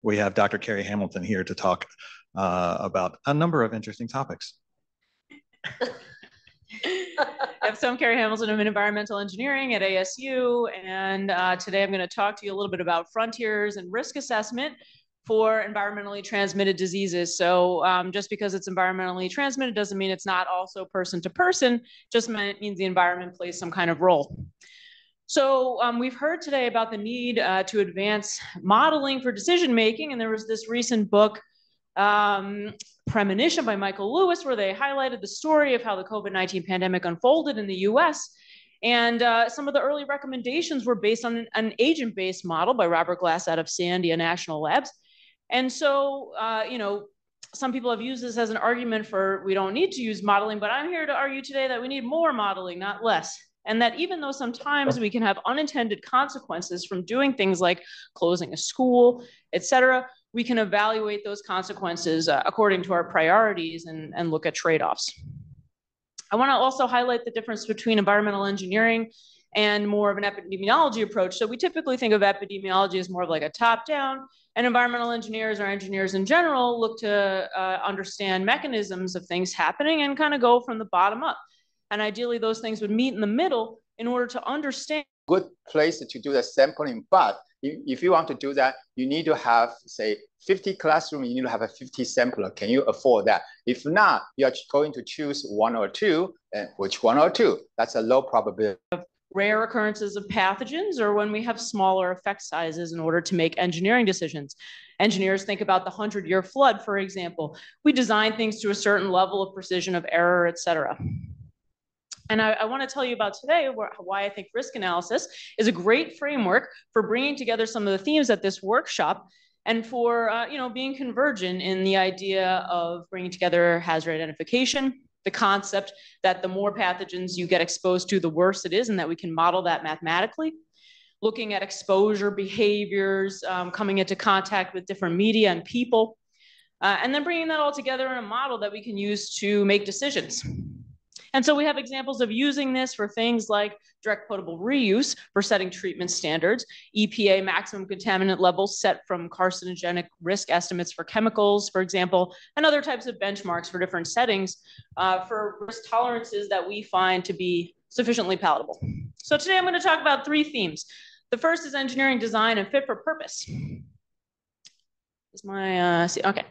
we have Dr. Kerry Hamilton here to talk about a number of interesting topics. So I'm Kerry Hamilton. I'm in environmental engineering at ASU, and today I'm going to talk to you a little bit about frontiers and risk assessment for environmentally transmitted diseases. So just because it's environmentally transmitted doesn't mean it's not also person to person, just means the environment plays some kind of role. So we've heard today about the need to advance modeling for decision making, and there was this recent book, Premonition by Michael Lewis, where they highlighted the story of how the COVID-19 pandemic unfolded in the US. And some of the early recommendations were based on an agent-based model by Robert Glass out of Sandia National Labs. And so, some people have used this as an argument for we don't need to use modeling, but I'm here to argue today that we need more modeling, not less. And that even though sometimes we can have unintended consequences from doing things like closing a school, et cetera, we can evaluate those consequences according to our priorities and look at trade-offs. I want to also highlight the difference between environmental engineering and more of an epidemiology approach. So we typically think of epidemiology as more of like a top-down, and environmental engineers or engineers in general look to understand mechanisms of things happening and kind of go from the bottom up. And ideally, those things would meet in the middle in order to understand. Good place to do the sampling, but if you want to do that, you need to have, say, 50 classrooms, you need to have a 50 sampler. Can you afford that? If not, you're going to choose one or two, and which one or two? That's a low probability. Rare occurrences of pathogens, or when we have smaller effect sizes in order to make engineering decisions. Engineers think about the 100-year flood, for example. We design things to a certain level of precision of error, et cetera. And I want to tell you about today why I think risk analysis is a great framework for bringing together some of the themes at this workshop, and for being convergent in the idea of bringing together hazard identification, the concept that the more pathogens you get exposed to, the worse it is, and that we can model that mathematically, looking at exposure behaviors, coming into contact with different media and people, and then bringing that all together in a model that we can use to make decisions. And so we have examples of using this for things like direct potable reuse for setting treatment standards, EPA maximum contaminant levels set from carcinogenic risk estimates for chemicals, for example, and other types of benchmarks for different settings for risk tolerances that we find to be sufficiently palatable. So today I'm going to talk about three themes. The first is engineering design and fit for purpose. Is my, okay.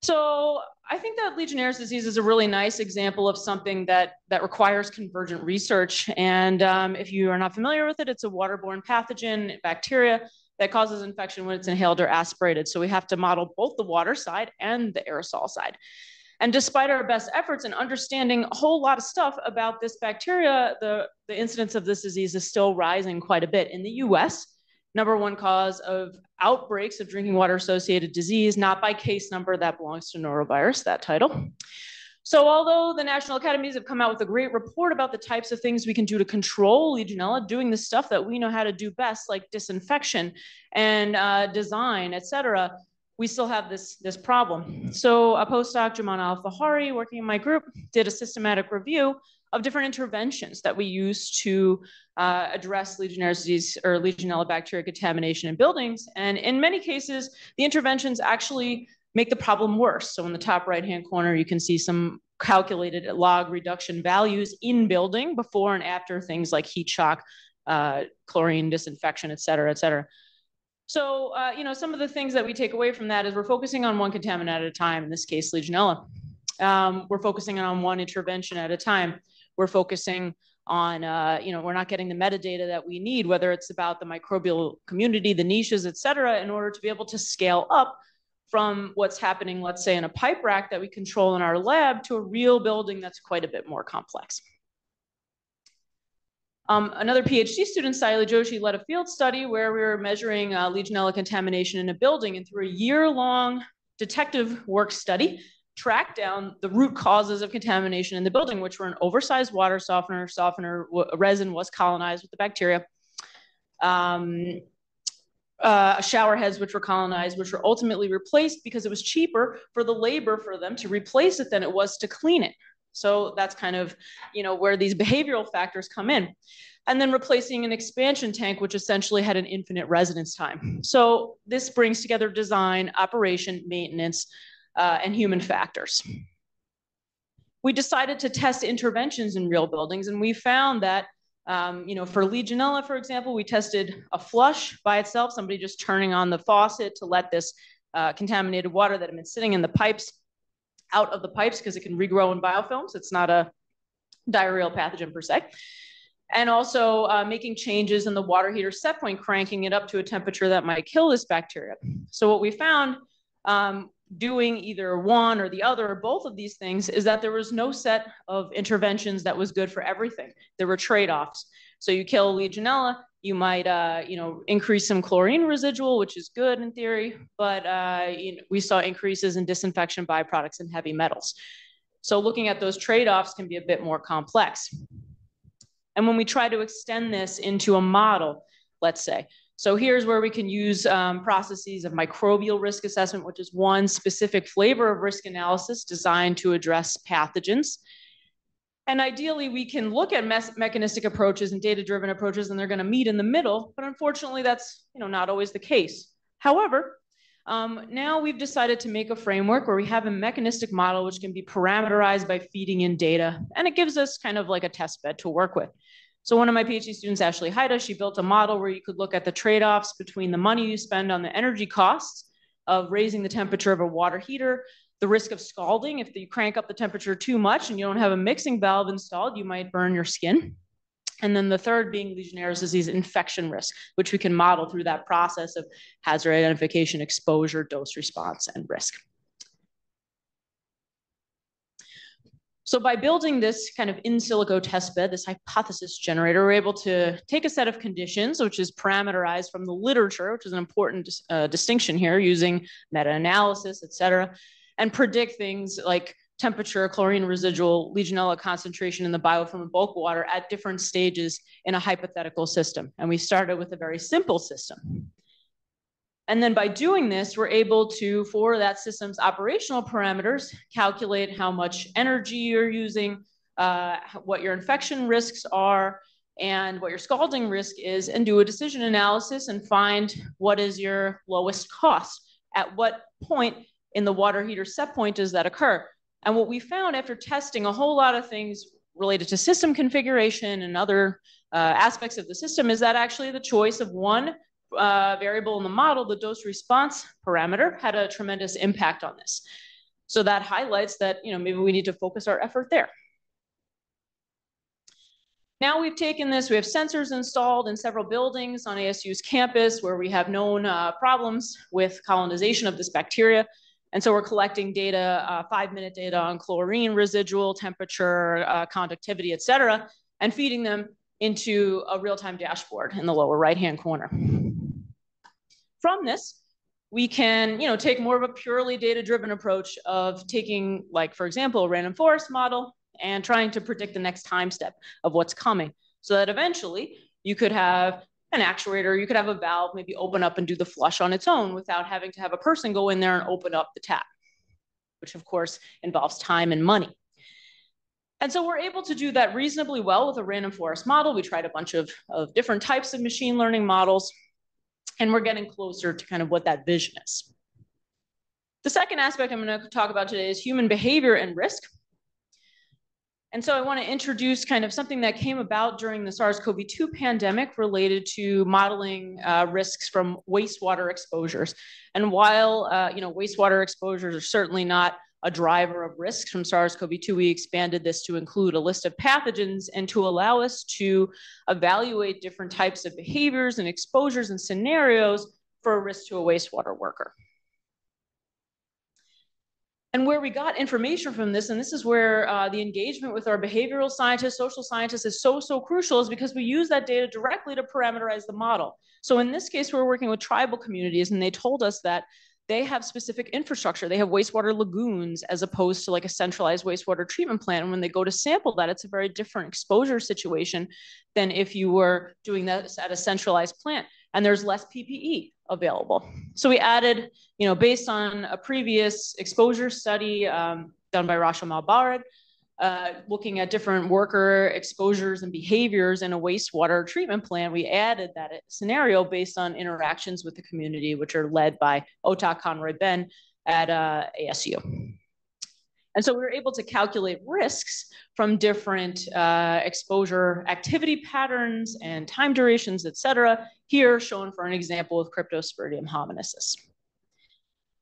So I think that Legionnaire's disease is a really nice example of something that requires convergent research. And if you are not familiar with it, it's a waterborne pathogen, bacteria, that causes infection when it's inhaled or aspirated. So we have to model both the water side and the aerosol side. And despite our best efforts in understanding a whole lot of stuff about this bacteria, the incidence of this disease is still rising quite a bit in the US. #1 cause of outbreaks of drinking water associated disease, not by case number, that belongs to norovirus, that title. So although the national academies have come out with a great report about the types of things we can do to control Legionella, doing the stuff that we know how to do best, like disinfection and design, et cetera, we still have this problem. So a postdoc, Jaman Al-Fahari, working in my group, did a systematic review of different interventions that we use to address Legionnaire's disease or Legionella bacteria contamination in buildings. And in many cases, the interventions actually make the problem worse. So in the top right-hand corner, you can see some calculated log reduction values in building before and after things like heat shock, chlorine disinfection, et cetera, et cetera. So, some of the things that we take away from that is we're focusing on one contaminant at a time, in this case, Legionella. We're focusing on one intervention at a time. We're focusing on, we're not getting the metadata that we need, whether it's about the microbial community, the niches, et cetera, in order to be able to scale up from what's happening, let's say, in a pipe rack that we control in our lab to a real building that's quite a bit more complex. Another PhD student, Sayali Joshi, led a field study where we were measuring Legionella contamination in a building, and through a year-long detective work study, tracked down the root causes of contamination in the building, which were an oversized water softener resin was colonized with the bacteria, shower heads which were colonized, which were ultimately replaced because it was cheaper for the labor for them to replace it than it was to clean it. So that's kind of, where these behavioral factors come in. And then replacing an expansion tank, which essentially had an infinite residence time. So this brings together design, operation, maintenance, and human factors. We decided to test interventions in real buildings, and we found that, for Legionella, for example, we tested a flush by itself, somebody just turning on the faucet to let this contaminated water that had been sitting in the pipes out of the pipes because it can regrow in biofilms. It's not a diarrheal pathogen per se. And also making changes in the water heater set point, cranking it up to a temperature that might kill this bacteria. So what we found doing either one or the other or both of these things is that there was no set of interventions that was good for everything. There were trade-offs. So you kill Legionella, you might increase some chlorine residual, which is good in theory, but we saw increases in disinfection byproducts and heavy metals. So looking at those trade-offs can be a bit more complex. And when we try to extend this into a model, let's say, so here's where we can use processes of microbial risk assessment, which is one specific flavor of risk analysis designed to address pathogens. And ideally, we can look at mechanistic approaches and data-driven approaches, and they're going to meet in the middle. But unfortunately, that's not always the case. However, now we've decided to make a framework where we have a mechanistic model which can be parameterized by feeding in data, and it gives us kind of like a test bed to work with. So one of my PhD students, Ashley Haida, she built a model where you could look at the trade-offs between the money you spend on the energy costs of raising the temperature of a water heater, the risk of scalding. If you crank up the temperature too much and you don't have a mixing valve installed, you might burn your skin. And then the third being Legionnaire's disease infection risk, which we can model through that process of hazard identification, exposure, dose response, and risk. So by building this kind of in silico test bed, this hypothesis generator, we're able to take a set of conditions, which is parameterized from the literature, which is an important distinction here, using meta-analysis, et cetera, and predict things like temperature, chlorine residual, Legionella concentration in the biofilm and bulk water at different stages in a hypothetical system. And we started with a very simple system. And then by doing this, we're able to, for that system's operational parameters, calculate how much energy you're using, what your infection risks are, and what your scalding risk is, and do a decision analysis and find what is your lowest cost. At what point in the water heater set point does that occur? And what we found after testing a whole lot of things related to system configuration and other aspects of the system is that actually the choice of one variable in the model, the dose response parameter, had a tremendous impact on this. So that highlights that maybe we need to focus our effort there. Now we've taken this, we have sensors installed in several buildings on ASU's campus where we have known problems with colonization of this bacteria. And so we're collecting data, 5-minute data on chlorine residual, temperature, conductivity, et cetera, and feeding them into a real-time dashboard in the lower right-hand corner. From this, we can take more of a purely data-driven approach of taking, like, for example, a random forest model and trying to predict the next time step of what's coming so that eventually you could have an actuator, you could have a valve maybe open up and do the flush on its own without having to have a person go in there and open up the tap, which of course involves time and money. And so we're able to do that reasonably well with a random forest model. We tried a bunch of different types of machine learning models, and we're getting closer to kind of what that vision is. The second aspect I'm going to talk about today is human behavior and risk. And so I want to introduce kind of something that came about during the SARS-CoV-2 pandemic related to modeling risks from wastewater exposures. And while wastewater exposures are certainly not a driver of risks from SARS-CoV-2, we expanded this to include a list of pathogens and to allow us to evaluate different types of behaviors and exposures and scenarios for a risk to a wastewater worker. And where we got information from this, and this is where the engagement with our behavioral scientists, social scientists is so crucial, is because we use that data directly to parameterize the model. So in this case, we're working with tribal communities, and they told us that they have specific infrastructure. They have wastewater lagoons as opposed to like a centralized wastewater treatment plant. And when they go to sample that, it's a very different exposure situation than if you were doing that at a centralized plant. And there's less PPE available. So we added, based on a previous exposure study done by Rachel Malbarid, looking at different worker exposures and behaviors in a wastewater treatment plant, we added that scenario based on interactions with the community, which are led by Ota Conroy Ben at ASU. And so we were able to calculate risks from different exposure activity patterns and time durations, et cetera, here shown for an example of Cryptosporidium hominesis.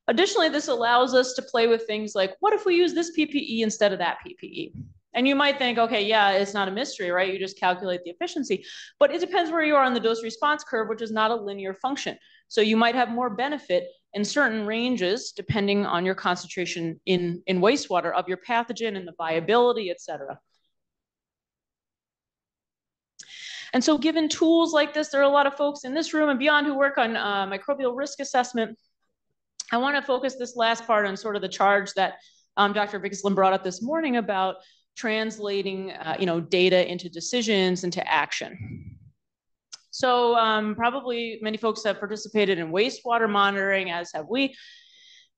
Additionally, this allows us to play with things like, what if we use this PPE instead of that PPE? And you might think, okay, yeah, it's not a mystery, right? You just calculate the efficiency, but it depends where you are on the dose response curve, which is not a linear function. So you might have more benefit in certain ranges, depending on your concentration in wastewater of your pathogen and the viability, et cetera. And so given tools like this, there are a lot of folks in this room and beyond who work on microbial risk assessment. I want to focus this last part on sort of the charge that Dr. Vigeslin brought up this morning about translating data into decisions, into action. So probably many folks have participated in wastewater monitoring, as have we.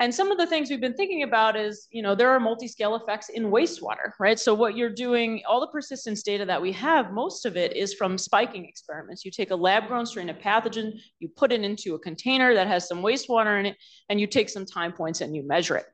And some of the things we've been thinking about is, there are multi-scale effects in wastewater, right? So what you're doing, all the persistence data that we have, most of it is from spiking experiments. You take a lab-grown strain of pathogen, you put it into a container that has some wastewater in it, and you take some time points and you measure it.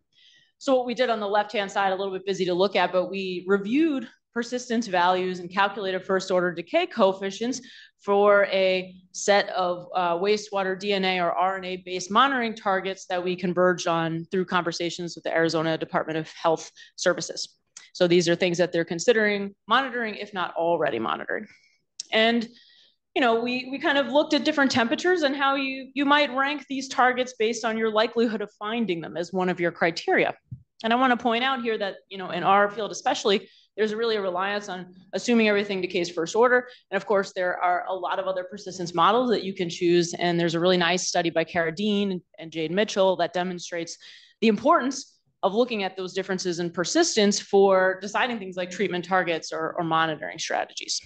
So what we did on the left-hand side, a little bit busy to look at, but we reviewed persistence values and calculated first-order decay coefficients for a set of wastewater DNA or RNA-based monitoring targets that we converged on through conversations with the Arizona Department of Health Services. So these are things that they're considering monitoring, if not already monitoring. And we kind of looked at different temperatures and how you might rank these targets based on your likelihood of finding them as one of your criteria. And I want to point out here that, in our field especially, there's really a reliance on assuming everything decays first order. And of course, there are a lot of other persistence models that you can choose. And there's a really nice study by Kara Dean and Jade Mitchell that demonstrates the importance of looking at those differences in persistence for deciding things like treatment targets or monitoring strategies.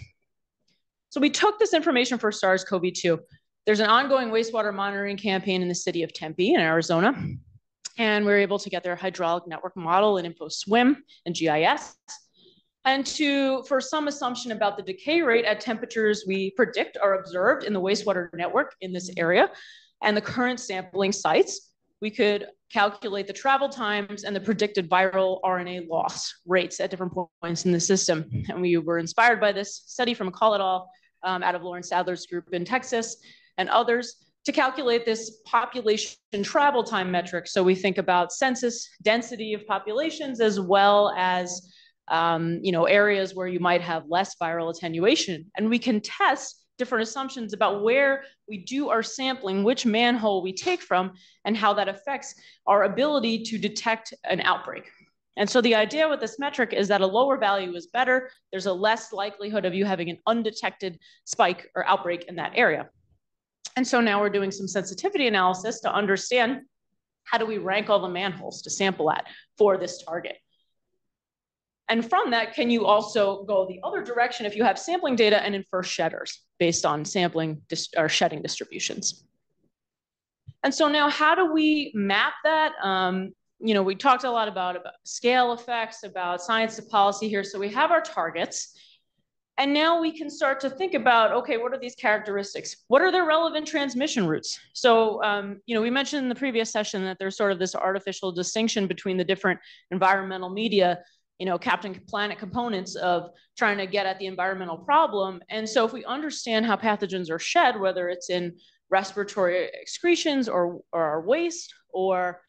So we took this information for SARS-CoV-2. There's an ongoing wastewater monitoring campaign in the city of Tempe in Arizona. And we were able to get their hydraulic network model in InfoSwim and GIS. And for some assumption about the decay rate at temperatures we predict are observed in the wastewater network in this area and the current sampling sites, we could calculate the travel times and the predicted viral RNA loss rates at different points in the system. And we were inspired by this study from McCall et al. Out of Lauren Sadler's group in Texas and others to calculate this population travel time metric. So we think about census density of populations as well as areas where you might have less viral attenuation. And we can test different assumptions about where we do our sampling, which manhole we take from, and how that affects our ability to detect an outbreak. And so the idea with this metric is that a lower value is better. There's a less likelihood of you having an undetected spike or outbreak in that area. And so now we're doing some sensitivity analysis to understand how do we rank all the manholes to sample at for this target. And from that, can you also go the other direction if you have sampling data and infer shedders based on sampling or shedding distributions? And so now how do we map that? We talked a lot about scale effects, about science to policy here. So we have our targets. And now we can start to think about, okay, what are these characteristics? What are their relevant transmission routes? So, we mentioned in the previous session that there's sort of this artificial distinction between the different environmental media, Captain Planet components of trying to get at the environmental problem. And so if we understand how pathogens are shed, whether it's in respiratory excretions or our waste or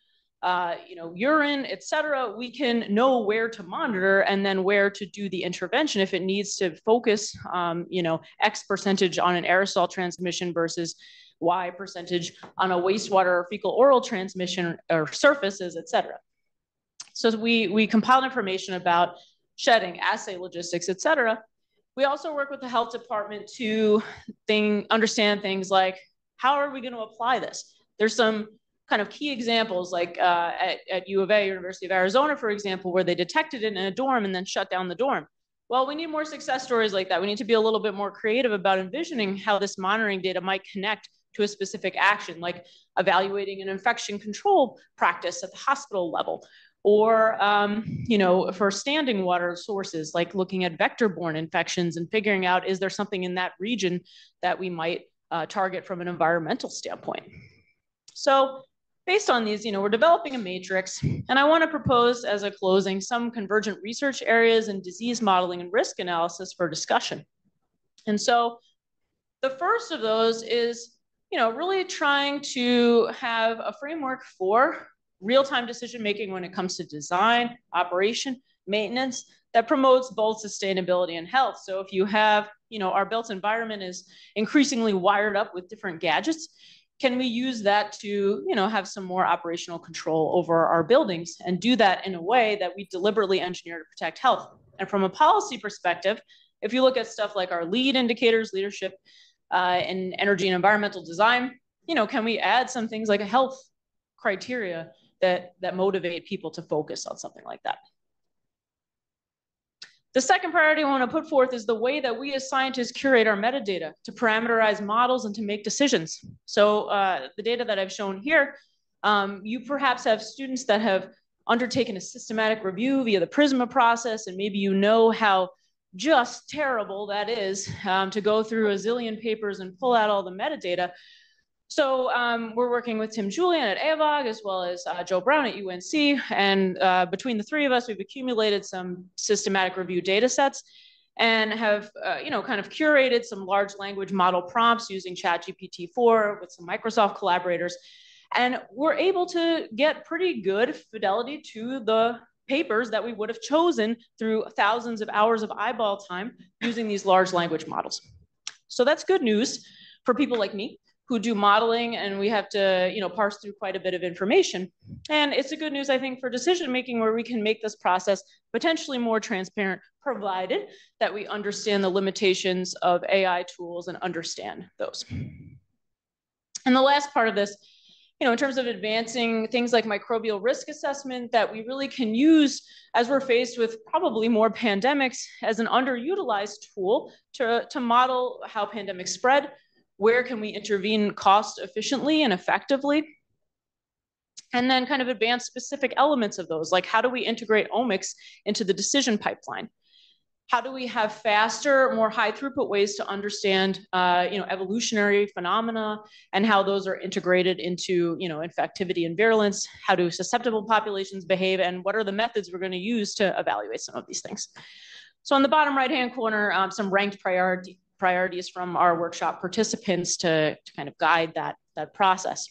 urine, et cetera, we can know where to monitor and then where to do the intervention if it needs to focus, X percentage on an aerosol transmission versus Y percentage on a wastewater or fecal oral transmission or surfaces, et cetera. So we compiled information about shedding, assay logistics, et cetera. We also work with the health department to understand things like, how are we going to apply this? There's some kind of key examples like at U of A, University of Arizona, for example, where they detected it in a dorm and then shut down the dorm. Well, we need more success stories like that. We need to be a little bit more creative about envisioning how this monitoring data might connect to a specific action, like evaluating an infection control practice at the hospital level, or for standing water sources, like looking at vector-borne infections and figuring out, is there something in that region that we might target from an environmental standpoint? So based on these, we're developing a matrix, and I want to propose as a closing some convergent research areas in disease modeling and risk analysis for discussion. And so the first of those is, really trying to have a framework for real-time decision-making when it comes to design, operation, maintenance, that promotes both sustainability and health. So if you have, our built environment is increasingly wired up with different gadgets, can we use that to, have some more operational control over our buildings and do that in a way that we deliberately engineer to protect health? And from a policy perspective, if you look at stuff like our lead indicators, leadership, in energy and environmental design, can we add some things like a health criteria that motivate people to focus on something like that? The second priority I want to put forth is the way that we as scientists curate our metadata to parameterize models and to make decisions. So the data that I've shown here, you perhaps have students that have undertaken a systematic review via the PRISMA process, and maybe how just terrible that is to go through a zillion papers and pull out all the metadata. So we're working with Tim Julian at AVOG, as well as Joe Brown at UNC. And between the three of us, we've accumulated some systematic review data sets and have kind of curated some large language model prompts using ChatGPT-4 with some Microsoft collaborators. And we're able to get pretty good fidelity to the papers that we would have chosen through thousands of hours of eyeball time using these large language models. So that's good news for people like me who do modeling, and we have to parse through quite a bit of information. And it's a good news, I think, for decision making, where we can make this process potentially more transparent, provided that we understand the limitations of AI tools and understand those. And the last part of this, in terms of advancing things like microbial risk assessment that we really can use as we're faced with probably more pandemics as an underutilized tool to model how pandemics spread. Where can we intervene cost efficiently and effectively? And then kind of advance specific elements of those, like how do we integrate omics into the decision pipeline? How do we have faster, more high throughput ways to understand, evolutionary phenomena and how those are integrated into, infectivity and virulence? How do susceptible populations behave? And what are the methods we're going to use to evaluate some of these things? So on the bottom right-hand corner, some ranked priorities from our workshop participants to kind of guide that process.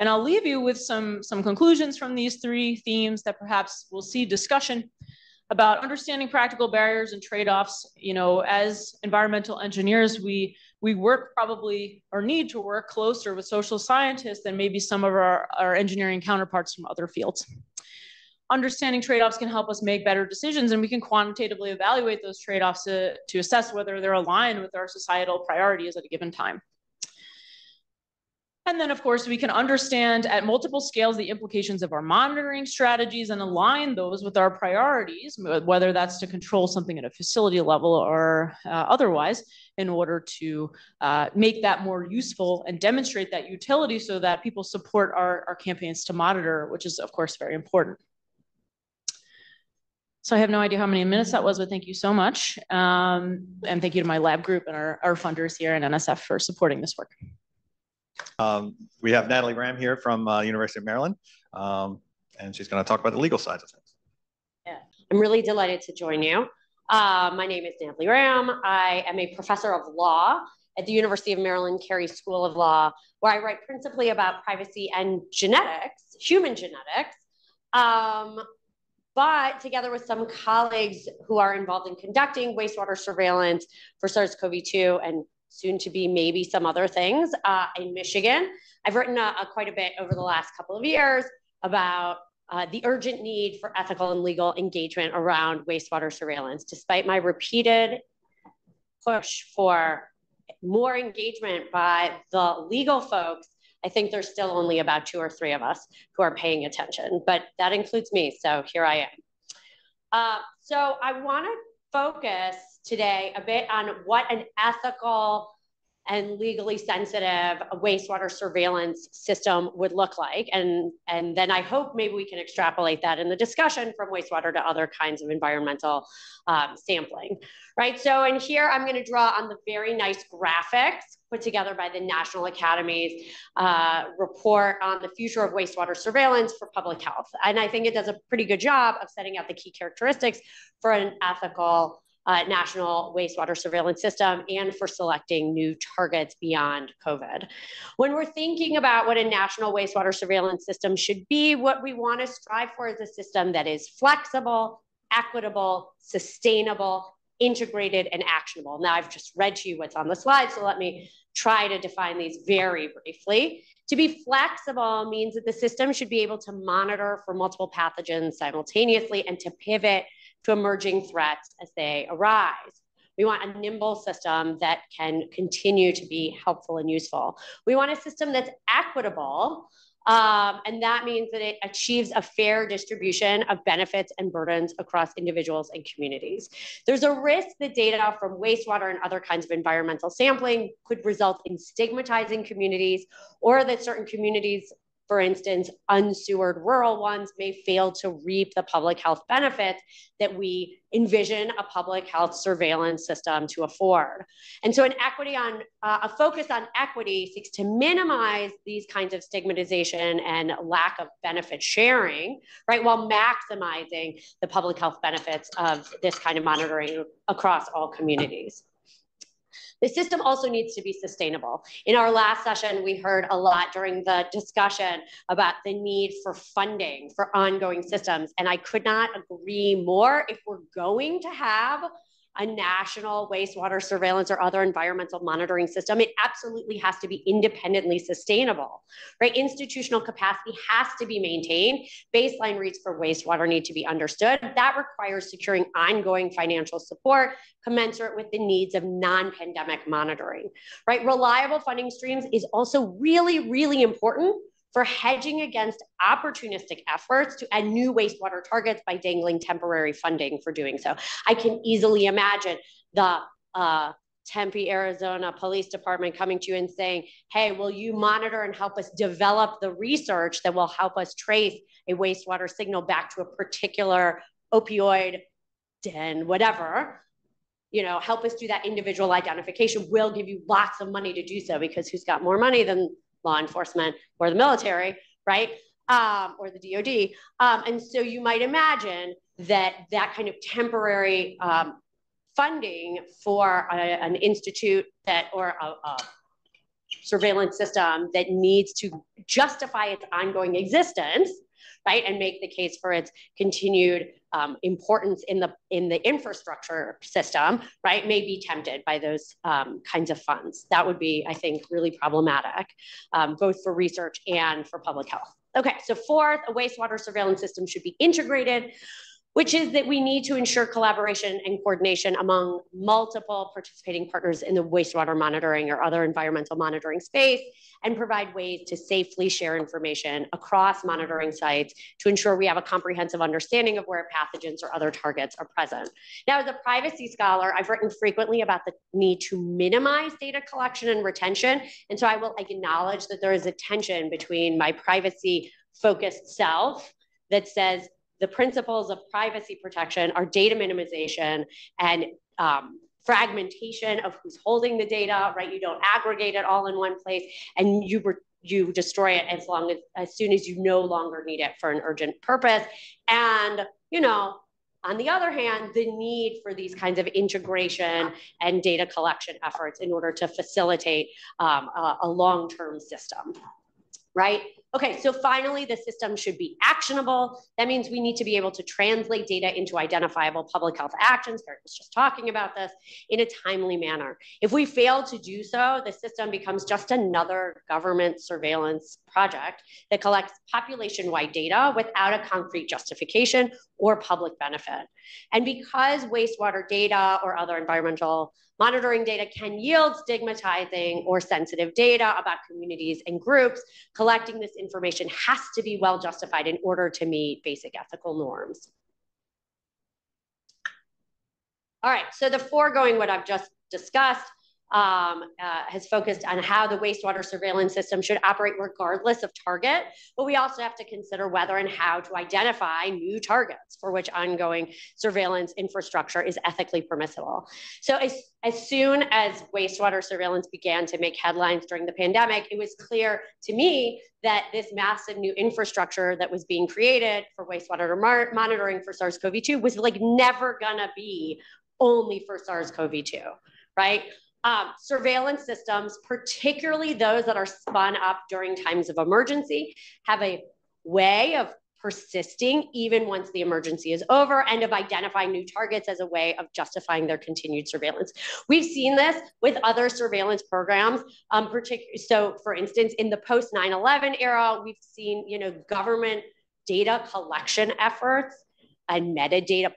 And I'll leave you with some conclusions from these three themes that perhaps we'll see discussion about understanding practical barriers and trade-offs. As environmental engineers, we work probably or need to work closer with social scientists than maybe some of our engineering counterparts from other fields. Understanding trade-offs can help us make better decisions, and we can quantitatively evaluate those trade-offs to assess whether they're aligned with our societal priorities at a given time. And then, of course, we can understand at multiple scales the implications of our monitoring strategies and align those with our priorities, whether that's to control something at a facility level or otherwise, in order to make that more useful and demonstrate that utility so that people support our campaigns to monitor, which is, of course, very important. So I have no idea how many minutes that was, but thank you so much. And thank you to my lab group and our funders here at NSF for supporting this work. We have Natalie Ram here from University of Maryland, and she's going to talk about the legal side of things. Yeah, I'm really delighted to join you. My name is Natalie Ram. I am a professor of law at the University of Maryland Kerry School of Law, where I write principally about privacy and genetics, human genetics, but together with some colleagues who are involved in conducting wastewater surveillance for SARS-CoV-2 and soon to be maybe some other things in Michigan. I've written quite a bit over the last couple of years about the urgent need for ethical and legal engagement around wastewater surveillance. Despite my repeated push for more engagement by the legal folks, I think there's still only about 2 or 3 of us who are paying attention, but that includes me, so here I am. So I want to focus today a bit on what an ethical and legally sensitive a wastewater surveillance system would look like. And then I hope maybe we can extrapolate that in the discussion from wastewater to other kinds of environmental sampling, right? So in here, I'm gonna draw on the very nice graphics put together by the National Academy's report on the future of wastewater surveillance for public health. And I think it does a pretty good job of setting out the key characteristics for an ethical national wastewater surveillance system and for selecting new targets beyond COVID. When we're thinking about what a national wastewater surveillance system should be, what we want to strive for is a system that is flexible, equitable, sustainable, integrated, and actionable. Now, I've just read to you what's on the slide, so let me try to define these very briefly. To be flexible means that the system should be able to monitor for multiple pathogens simultaneously and to pivot to emerging threats as they arise. We want a nimble system that can continue to be helpful and useful. We want a system that's equitable, and that means that it achieves a fair distribution of benefits and burdens across individuals and communities. There's a risk that data from wastewater and other kinds of environmental sampling could result in stigmatizing communities, or that certain communities, for instance, unsewered rural ones, may fail to reap the public health benefits that we envision a public health surveillance system to afford. And so a focus on equity seeks to minimize these kinds of stigmatization and lack of benefit sharing, right, while maximizing the public health benefits of this kind of monitoring across all communities. The system also needs to be sustainable. In our last session, we heard a lot during the discussion about the need for funding for ongoing systems. And I could not agree more. If we're going to have a national wastewater surveillance or other environmental monitoring system, it absolutely has to be independently sustainable, right? Institutional capacity has to be maintained. Baseline rates for wastewater need to be understood. That requires securing ongoing financial support commensurate with the needs of non-pandemic monitoring, right? Reliable funding streams is also really, really important for hedging against opportunistic efforts to add new wastewater targets by dangling temporary funding for doing so. I can easily imagine the Tempe, Arizona Police Department coming to you and saying, hey, will you monitor and help us develop the research that will help us trace a wastewater signal back to a particular opioid den, whatever, you know, help us do that individual identification. We'll give you lots of money to do so, because who's got more money than law enforcement or the military, right? Or the DOD. And so you might imagine that that kind of temporary funding for an institute that, or a surveillance system that needs to justify its ongoing existence, right, and make the case for its continued importance in the infrastructure system, right, may be tempted by those kinds of funds. That would be, I think, really problematic, both for research and for public health. Okay, so fourth, a wastewater surveillance system should be integrated, which is that we need to ensure collaboration and coordination among multiple participating partners in the wastewater monitoring or other environmental monitoring space, and provide ways to safely share information across monitoring sites to ensure we have a comprehensive understanding of where pathogens or other targets are present. Now, as a privacy scholar, I've written frequently about the need to minimize data collection and retention. And so I will acknowledge that there is a tension between my privacy-focused self that says the principles of privacy protection are data minimization and fragmentation of who's holding the data, right? You don't aggregate it all in one place, and you destroy it as soon as you no longer need it for an urgent purpose. And, you know, on the other hand, the need for these kinds of integration and data collection efforts in order to facilitate a long-term system, right? Okay, so finally, the system should be actionable. That means we need to be able to translate data into identifiable public health actions. Kerry was just talking about this, in a timely manner. If we fail to do so, the system becomes just another government surveillance project that collects population-wide data without a concrete justification or public benefit. And because wastewater data or other environmental monitoring data can yield stigmatizing or sensitive data about communities and groups, collecting this information has to be well justified in order to meet basic ethical norms. All right, so the foregoing, what I've just discussed, has focused on how the wastewater surveillance system should operate regardless of target, but we also have to consider whether and how to identify new targets for which ongoing surveillance infrastructure is ethically permissible. So as soon as wastewater surveillance began to make headlines during the pandemic, it was clear to me that this massive new infrastructure that was being created for wastewater monitoring for SARS-CoV-2 was like never gonna be only for SARS-CoV-2, right? Surveillance systems, particularly those that are spun up during times of emergency, have a way of persisting even once the emergency is over and of identifying new targets as a way of justifying their continued surveillance. We've seen this with other surveillance programs. So for instance, in the post 9/11 era, we've seen, government data collection efforts and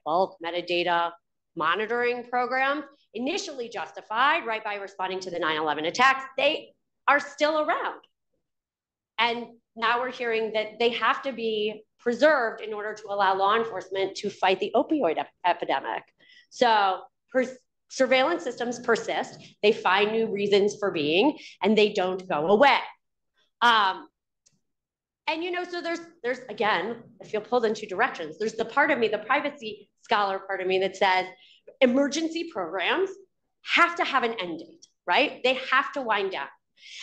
bulk metadata monitoring programs initially justified, right, by responding to the 9/11 attacks. They are still around. And now we're hearing that they have to be preserved in order to allow law enforcement to fight the opioid epidemic. So surveillance systems persist, they find new reasons for being, and they don't go away. So there's again, I feel pulled in two directions. There's the part of me, the privacy scholar part of me, that says emergency programs have to have an end date, right? They have to wind down.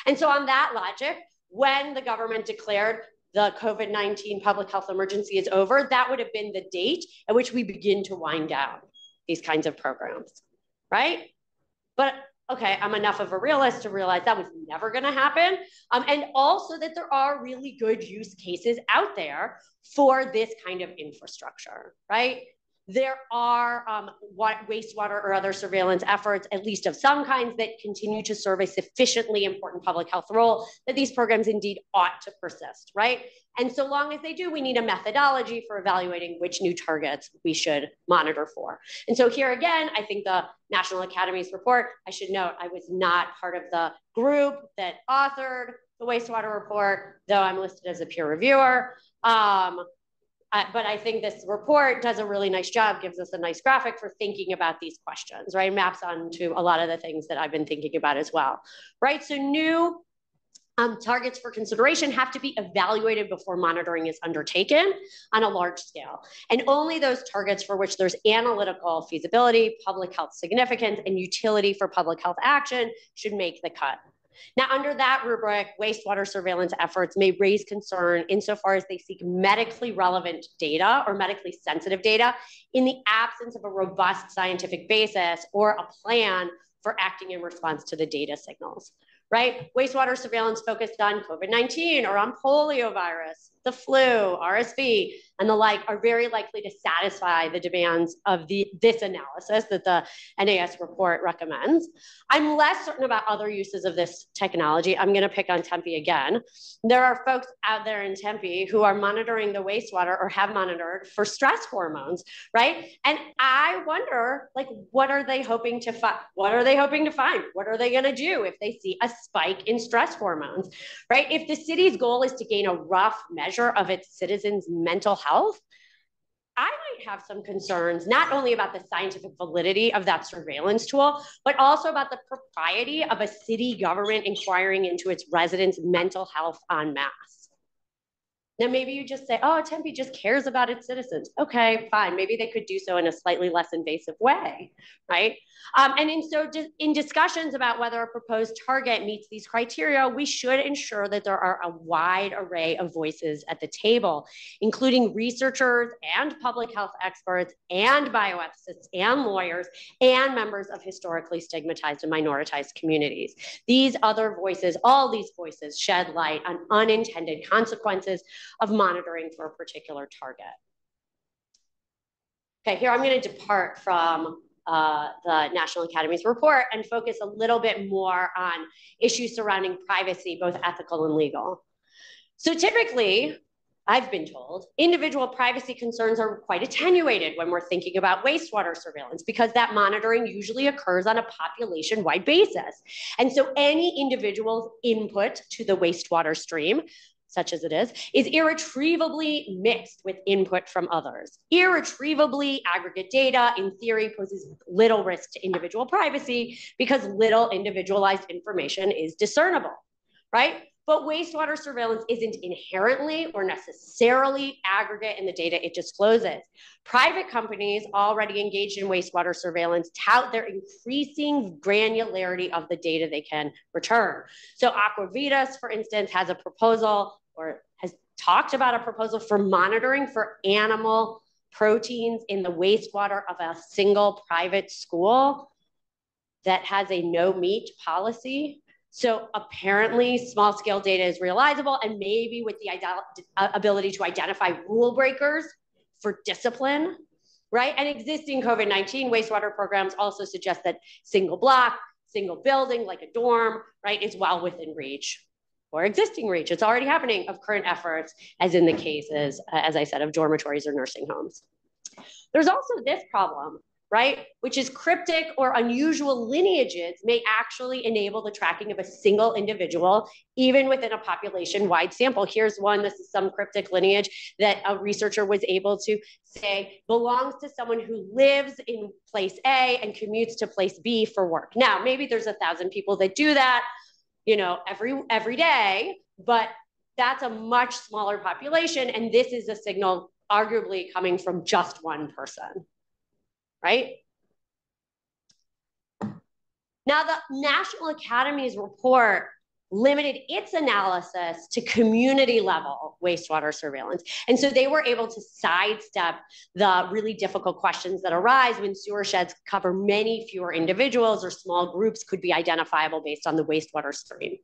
And so on that logic, when the government declared the COVID-19 public health emergency is over, that would have been the date at which we begin to wind down these kinds of programs, right? But okay, I'm enough of a realist to realize that was never gonna happen. And also that there are really good use cases out there for this kind of infrastructure, right? There are wastewater or other surveillance efforts, at least of some kinds, that continue to serve a sufficiently important public health role that these programs indeed ought to persist, right? And so long as they do, we need a methodology for evaluating which new targets we should monitor for. And so here again, I think the National Academy's report, I should note, I was not part of the group that authored the wastewater report, though I'm listed as a peer reviewer. But I think this report does a really nice job, gives us a nice graphic for thinking about these questions, right? Maps onto a lot of the things that I've been thinking about as well, right? So new targets for consideration have to be evaluated before monitoring is undertaken on a large scale. And only those targets for which there's analytical feasibility, public health significance, and utility for public health action should make the cut. Now, under that rubric, wastewater surveillance efforts may raise concern insofar as they seek medically relevant data or medically sensitive data in the absence of a robust scientific basis or a plan for acting in response to the data signals, right? Wastewater surveillance focused on COVID-19 or on poliovirus, the flu, RSV, and the like are very likely to satisfy the demands of this analysis that the NAS report recommends. I'm less certain about other uses of this technology. I'm gonna pick on Tempe again. There are folks out there in Tempe who are monitoring the wastewater or have monitored for stress hormones, right? And I wonder, like, what are they hoping to find? What are they hoping to find? What are they gonna do if they see a spike in stress hormones, right? If the city's goal is to gain a rough measure of its citizens' mental health, I might have some concerns, not only about the scientific validity of that surveillance tool, but also about the propriety of a city government inquiring into its residents' mental health en masse. Now, maybe you just say, oh, Tempe just cares about its citizens. Okay, fine. Maybe they could do so in a slightly less invasive way, right? And in discussions about whether a proposed target meets these criteria, we should ensure that there are a wide array of voices at the table, including researchers and public health experts and bioethicists and lawyers and members of historically stigmatized and minoritized communities. These other voices, all these voices, shed light on unintended consequences of monitoring for a particular target. Okay, here I'm going to depart from the National Academy's report and focus a little bit more on issues surrounding privacy, both ethical and legal. So typically, I've been told, individual privacy concerns are quite attenuated when we're thinking about wastewater surveillance because that monitoring usually occurs on a population-wide basis. And so any individual's input to the wastewater stream such as it is irretrievably mixed with input from others. Irretrievably aggregate data, in theory, poses little risk to individual privacy because little individualized information is discernible, right? But wastewater surveillance isn't inherently or necessarily aggregate in the data it discloses. Private companies already engaged in wastewater surveillance tout their increasing granularity of the data they can return. So Aquavitas, for instance, has a proposal or has talked about a proposal for monitoring for animal proteins in the wastewater of a single private school that has a no meat policy. So apparently small scale data is realizable, and maybe with the ability to identify rule breakers for discipline, right? And existing COVID-19 wastewater programs also suggest that single block, single building, like a dorm, right, is well within reach or existing reach. It's already happening of current efforts, as in the cases, as I said, of dormitories or nursing homes. There's also this problem, right? Which is cryptic or unusual lineages may actually enable the tracking of a single individual, even within a population-wide sample. Here's one, this is some cryptic lineage that a researcher was able to say belongs to someone who lives in place A and commutes to place B for work. Now, maybe there's 1,000 people that do that, you know, every day, but that's a much smaller population. And this is a signal arguably coming from just one person. Right? Now, the National Academy's report limited its analysis to community level wastewater surveillance. And so they were able to sidestep the really difficult questions that arise when sewer sheds cover many fewer individuals or small groups could be identifiable based on the wastewater stream.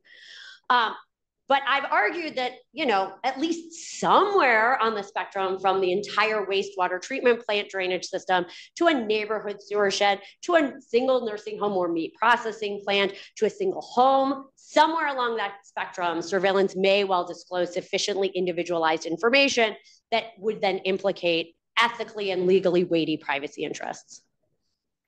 But I've argued that, you know, at least somewhere on the spectrum from the entire wastewater treatment plant drainage system to a neighborhood sewer shed, to a single nursing home or meat processing plant, to a single home, somewhere along that spectrum, surveillance may well disclose sufficiently individualized information that would then implicate ethically and legally weighty privacy interests.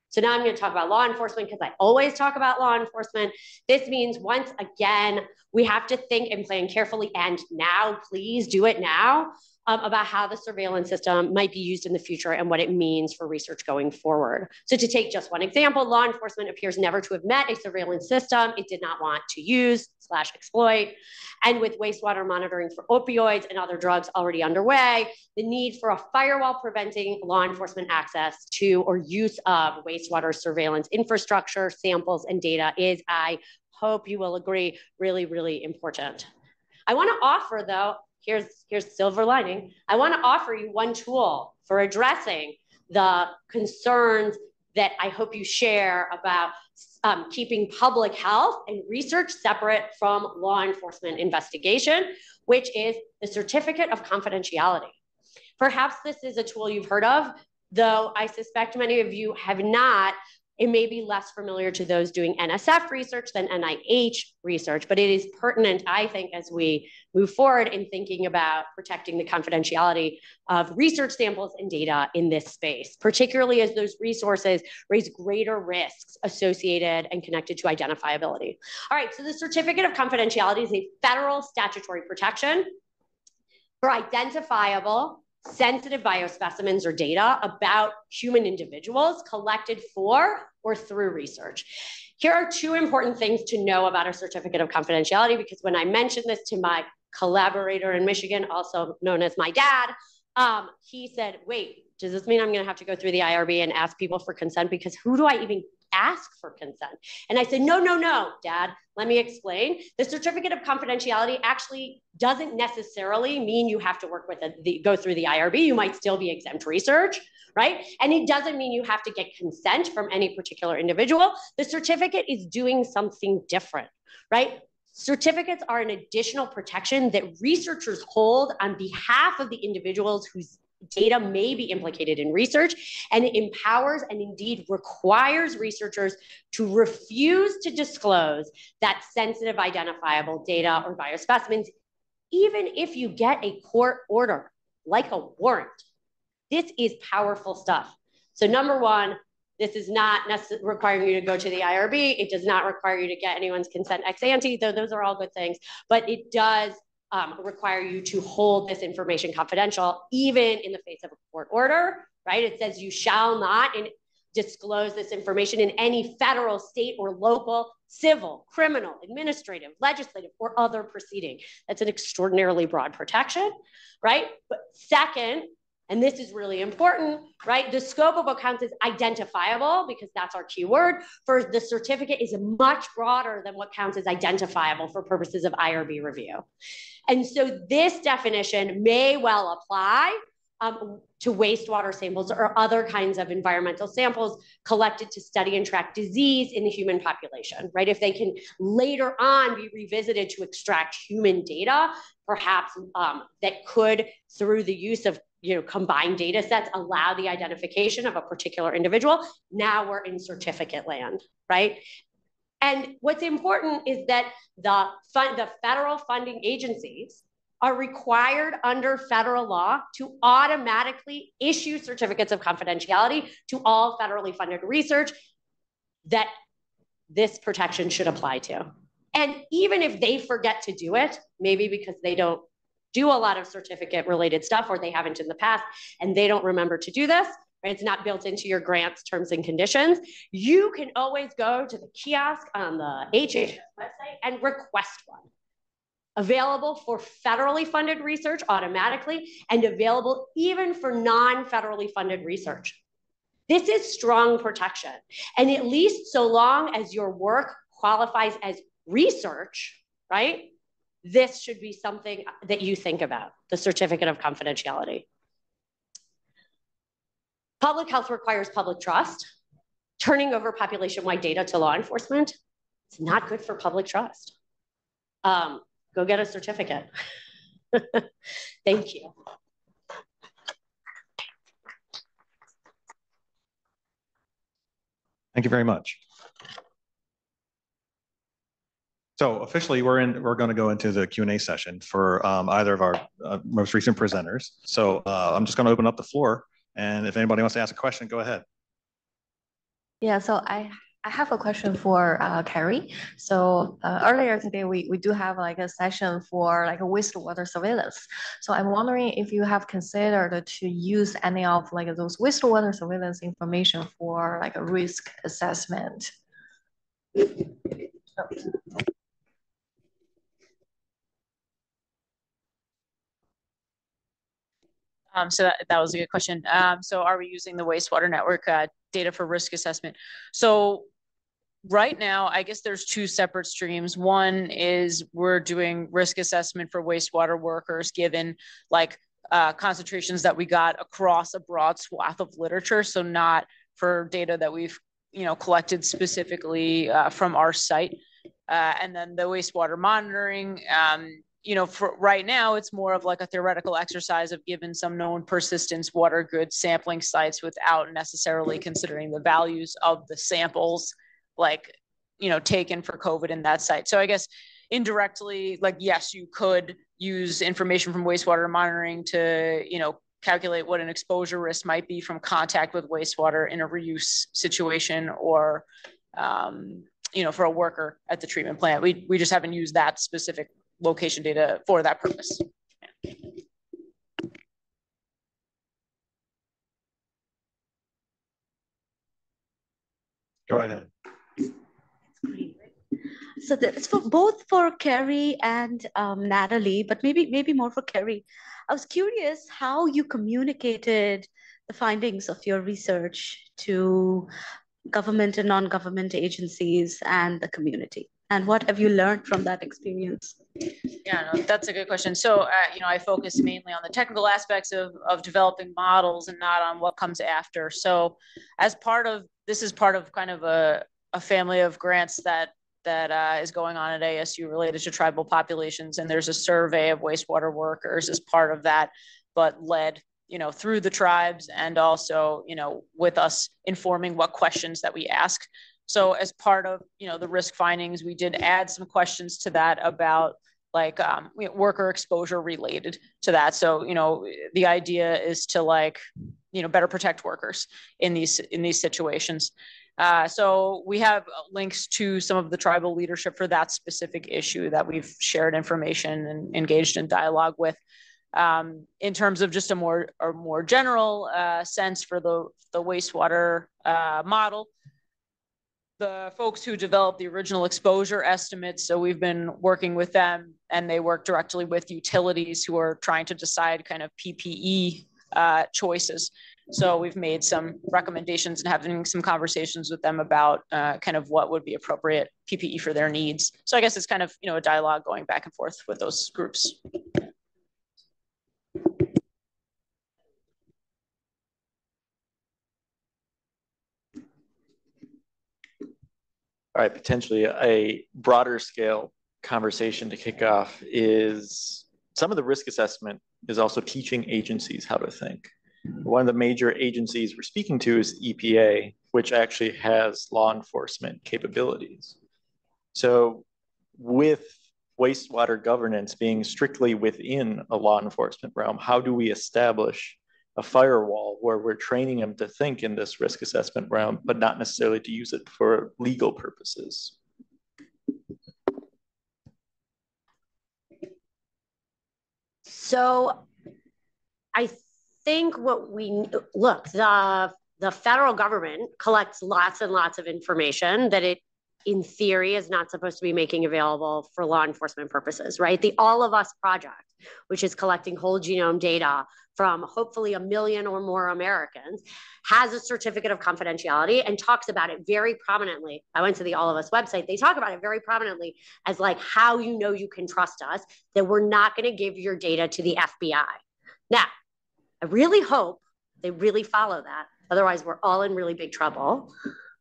So now I'm going to talk about law enforcement because I always talk about law enforcement. This means once again, we have to think and plan carefully, and now, please do it now, about how the surveillance system might be used in the future and what it means for research going forward. So to take just one example, law enforcement appears never to have met a surveillance system it did not want to use/exploit. And with wastewater monitoring for opioids and other drugs already underway, the need for a firewall preventing law enforcement access to or use of wastewater surveillance infrastructure, samples, and data is, I hope you will agree, really, really important. I want to offer, though, here's silver lining. I want to offer you one tool for addressing the concerns that I hope you share about keeping public health and research separate from law enforcement investigation, which is the Certificate of Confidentiality. Perhaps this is a tool you've heard of, though I suspect many of you have not. It may be less familiar to those doing NSF research than NIH research, but it is pertinent, I think, as we move forward in thinking about protecting the confidentiality of research samples and data in this space, particularly as those resources raise greater risks associated and connected to identifiability. All right, so the Certificate of Confidentiality is a federal statutory protection for identifiable sensitive biospecimens or data about human individuals collected for or through research. Here are two important things to know about a certificate of confidentiality, because when I mentioned this to my collaborator in Michigan, also known as my dad, he said, wait, does this mean I'm gonna have to go through the IRB and ask people for consent? Because who do I even ask for consent? And I said, no, Dad, let me explain. The Certificate of Confidentiality actually doesn't necessarily mean you have to work with go through the IRB. You might still be exempt research, right? And it doesn't mean you have to get consent from any particular individual. The certificate is doing something different, right? Certificates are an additional protection that researchers hold on behalf of the individuals whose data may be implicated in research, and it empowers and indeed requires researchers to refuse to disclose that sensitive identifiable data or biospecimens, even if you get a court order, like a warrant. This is powerful stuff. So number one, this is not requiring you to go to the IRB. It does not require you to get anyone's consent ex ante, though those are all good things, but it does require you to hold this information confidential, even in the face of a court order, right? It says you shall not disclose this information in any federal, state, or local, civil, criminal, administrative, legislative, or other proceeding. That's an extraordinarily broad protection, right? But second, and this is really important, right? The scope of what counts as identifiable, because that's our key word, for the certificate is much broader than what counts as identifiable for purposes of IRB review. And so this definition may well apply to wastewater samples or other kinds of environmental samples collected to study and track disease in the human population, right? If they can later on be revisited to extract human data, perhaps that could, through the use of combined data sets, allow the identification of a particular individual. Now we're in certificate land, right? And what's important is that the federal funding agencies are required under federal law to automatically issue certificates of confidentiality to all federally funded research that this protection should apply to. And even if they forget to do it, maybe because they don't do a lot of certificate related stuff or they haven't in the past and they don't remember to do this, right? It's not built into your grants terms and conditions. You can always go to the kiosk on the HHS website and request one. Available for federally funded research automatically and available even for non-federally funded research. This is strong protection. And at least so long as your work qualifies as research, right? This should be something that you think about, the certificate of confidentiality. Public health requires public trust. Turning over population-wide data to law enforcement, it's not good for public trust. Go get a certificate. Thank you. Thank you very much. So officially, we're going to go into the Q&A session for either of our most recent presenters. So I'm just going to open up the floor, and if anybody wants to ask a question, go ahead. Yeah, so I have a question for Kerry. So earlier today, we do have like a session for like a wastewater surveillance. So I'm wondering if you have considered to use any of like those wastewater surveillance information for like a risk assessment. So that was a good question. So are we using the wastewater network data for risk assessment? So right now, I guess there's two separate streams. One is we're doing risk assessment for wastewater workers given like concentrations that we got across a broad swath of literature. So not for data that we've collected specifically from our site. And then the wastewater monitoring, for right now, it's more of like a theoretical exercise of given some known persistence water good sampling sites without necessarily considering the values of the samples, like, taken for COVID in that site. So I guess indirectly, like, yes, you could use information from wastewater monitoring to, calculate what an exposure risk might be from contact with wastewater in a reuse situation or, for a worker at the treatment plant. We just haven't used that specific location data for that purpose. Go ahead. So it's for both for Kerry and Natalie, but maybe more for Kerry. I was curious how you communicated the findings of your research to government and non-government agencies and the community. And what have you learned from that experience? Yeah, no, that's a good question. So, I focus mainly on the technical aspects of developing models and not on what comes after. So this is part of kind of a family of grants that is going on at ASU related to tribal populations. And there's a survey of wastewater workers as part of that, but led, through the tribes and also, with us informing what questions that we ask. So as part of, the risk findings, we did add some questions to that about like worker exposure related to that. So, the idea is to better protect workers in these situations. So we have links to some of the tribal leadership for that specific issue that we've shared information and engaged in dialogue with. In terms of just a more general sense for the wastewater model, the folks who developed the original exposure estimates, so we've been working with them, and they work directly with utilities who are trying to decide kind of PPE choices. So we've made some recommendations and having some conversations with them about kind of what would be appropriate PPE for their needs. So I guess it's kind of, a dialogue going back and forth with those groups. All right, potentially a broader scale conversation to kick off is some of the risk assessment is also teaching agencies how to think. One of the major agencies we're speaking to is EPA, which actually has law enforcement capabilities. So with wastewater governance being strictly within a law enforcement realm, how do we establish a firewall where we're training them to think in this risk assessment realm, but not necessarily to use it for legal purposes? So I think the federal government collects lots and lots of information that it, in theory, is not supposed to be making available for law enforcement purposes, right? The All of Us project, which is collecting whole genome data from hopefully 1 million or more Americans, has a certificate of confidentiality and talks about it very prominently. I went to the All of Us website. They talk about it very prominently as like how you can trust us, that we're not going to give your data to the FBI. Now, I really hope they really follow that. Otherwise, we're all in really big trouble,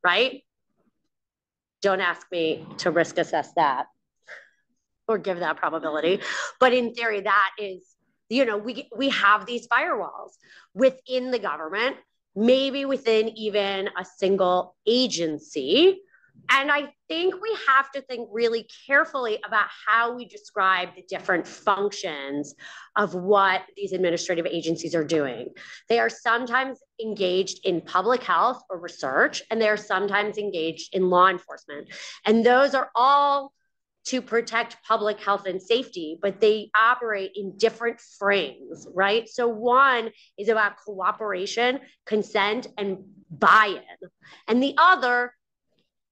right? Don't ask me to risk assess that or give that probability. But in theory, that is, we have these firewalls within the government, maybe within even a single agency. And I think we have to think really carefully about how we describe the different functions of what these administrative agencies are doing. They are sometimes engaged in public health or research, and they are sometimes engaged in law enforcement. And those are all to protect public health and safety, but they operate in different frames, right? So one is about cooperation, consent, and buy-in. And the other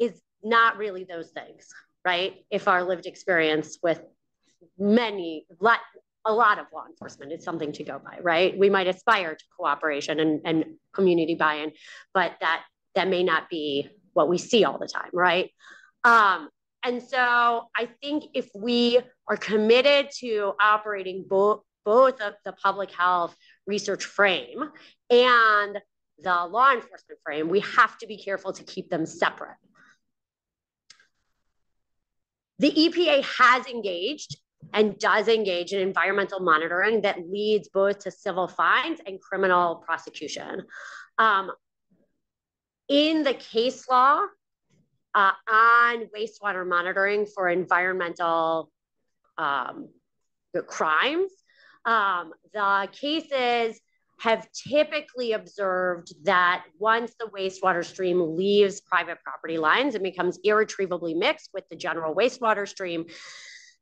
is not really those things, right? If our lived experience with a lot of law enforcement is something to go by, right? We might aspire to cooperation and community buy-in, but that may not be what we see all the time, right? And so I think if we are committed to operating both of the public health research frame and the law enforcement frame, we have to be careful to keep them separate. The EPA has engaged and does engage in environmental monitoring that leads both to civil fines and criminal prosecution. In the case law on wastewater monitoring for environmental crimes, the cases have typically observed that once the wastewater stream leaves private property lines and becomes irretrievably mixed with the general wastewater stream,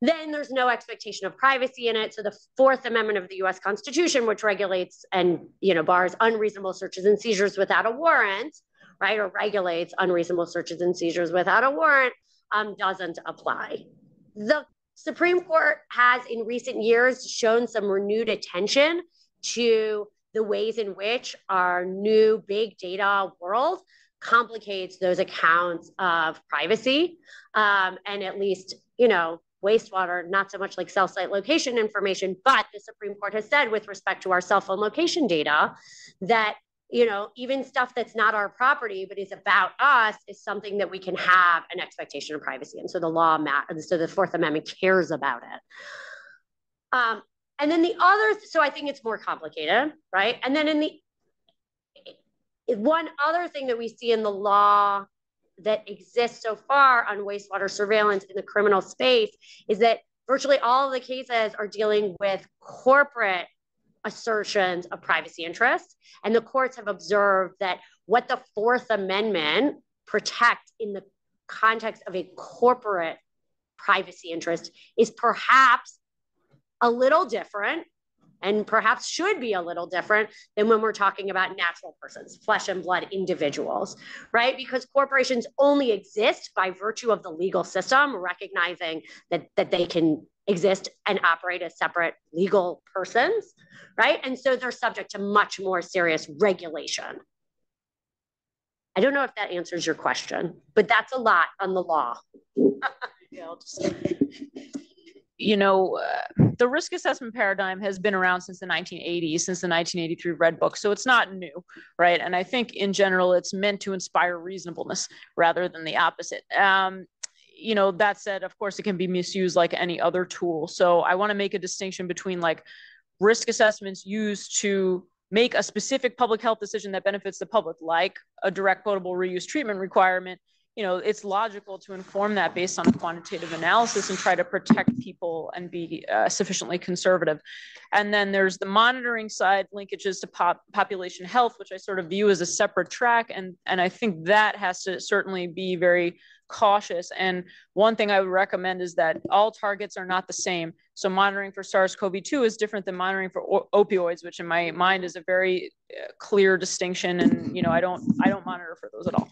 then there's no expectation of privacy in it. So the Fourth Amendment of the US Constitution, which regulates and bars unreasonable searches and seizures without a warrant, right, or regulates unreasonable searches and seizures without a warrant, doesn't apply. The Supreme Court has in recent years shown some renewed attention to the ways in which our new big data world complicates those accounts of privacy. And at least, wastewater, not so much like cell site location information, but the Supreme Court has said with respect to our cell phone location data that, even stuff that's not our property, but is about us is something that we can have an expectation of privacy. And so so the Fourth Amendment cares about it. And then so I think it's more complicated, right? And then one other thing that we see in the law that exists so far on wastewater surveillance in the criminal space is that virtually all of the cases are dealing with corporate assertions of privacy interests. And the courts have observed that what the Fourth Amendment protect in the context of a corporate privacy interest is perhaps a little different, and perhaps should be a little different than when we're talking about natural persons, flesh and blood individuals, right? Because corporations only exist by virtue of the legal system, recognizing that they can exist and operate as separate legal persons, right? And so they're subject to much more serious regulation. I don't know if that answers your question, but that's a lot on the law. The risk assessment paradigm has been around since the 1980s, since the 1983 Red Book. So it's not new, right? And I think in general, it's meant to inspire reasonableness rather than the opposite. That said, of course, it can be misused like any other tool. So I want to make a distinction between like risk assessments used to make a specific public health decision that benefits the public, like a direct potable reuse treatment requirement. It's logical to inform that based on a quantitative analysis and try to protect people and be sufficiently conservative. And then there's the monitoring side, linkages to population health, which I sort of view as a separate track. And I think that has to certainly be very cautious. And one thing I would recommend is that all targets are not the same. So monitoring for SARS-CoV-2 is different than monitoring for opioids, which in my mind is a very clear distinction. And, I don't monitor for those at all.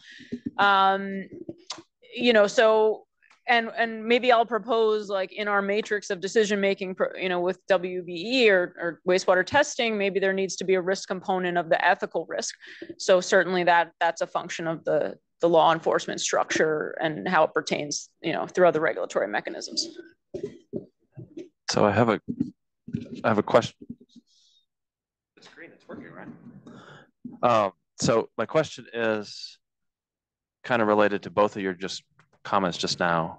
So, and maybe I'll propose like in our matrix of decision-making, with WBE or wastewater testing, maybe there needs to be a risk component of the ethical risk. So certainly that's a function of the law enforcement structure and how it pertains, through other regulatory mechanisms. So I have a question. The screen is working, right? So my question is kind of related to both of your comments just now.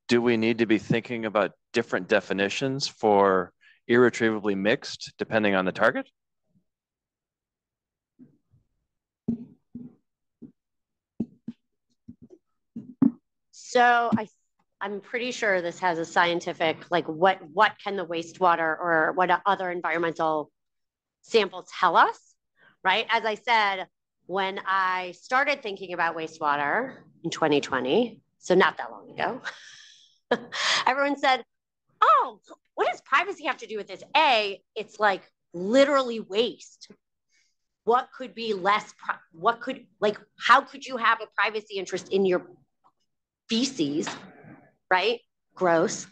Do we need to be thinking about different definitions for irretrievably mixed depending on the target? So I'm pretty sure this has a scientific, like what can the wastewater or what other environmental samples tell us, right? As I said, when I started thinking about wastewater in 2020, so not that long ago, everyone said, oh, what does privacy have to do with this? It's like literally waste. What could be less, how could you have a privacy interest in your feces, right? Gross.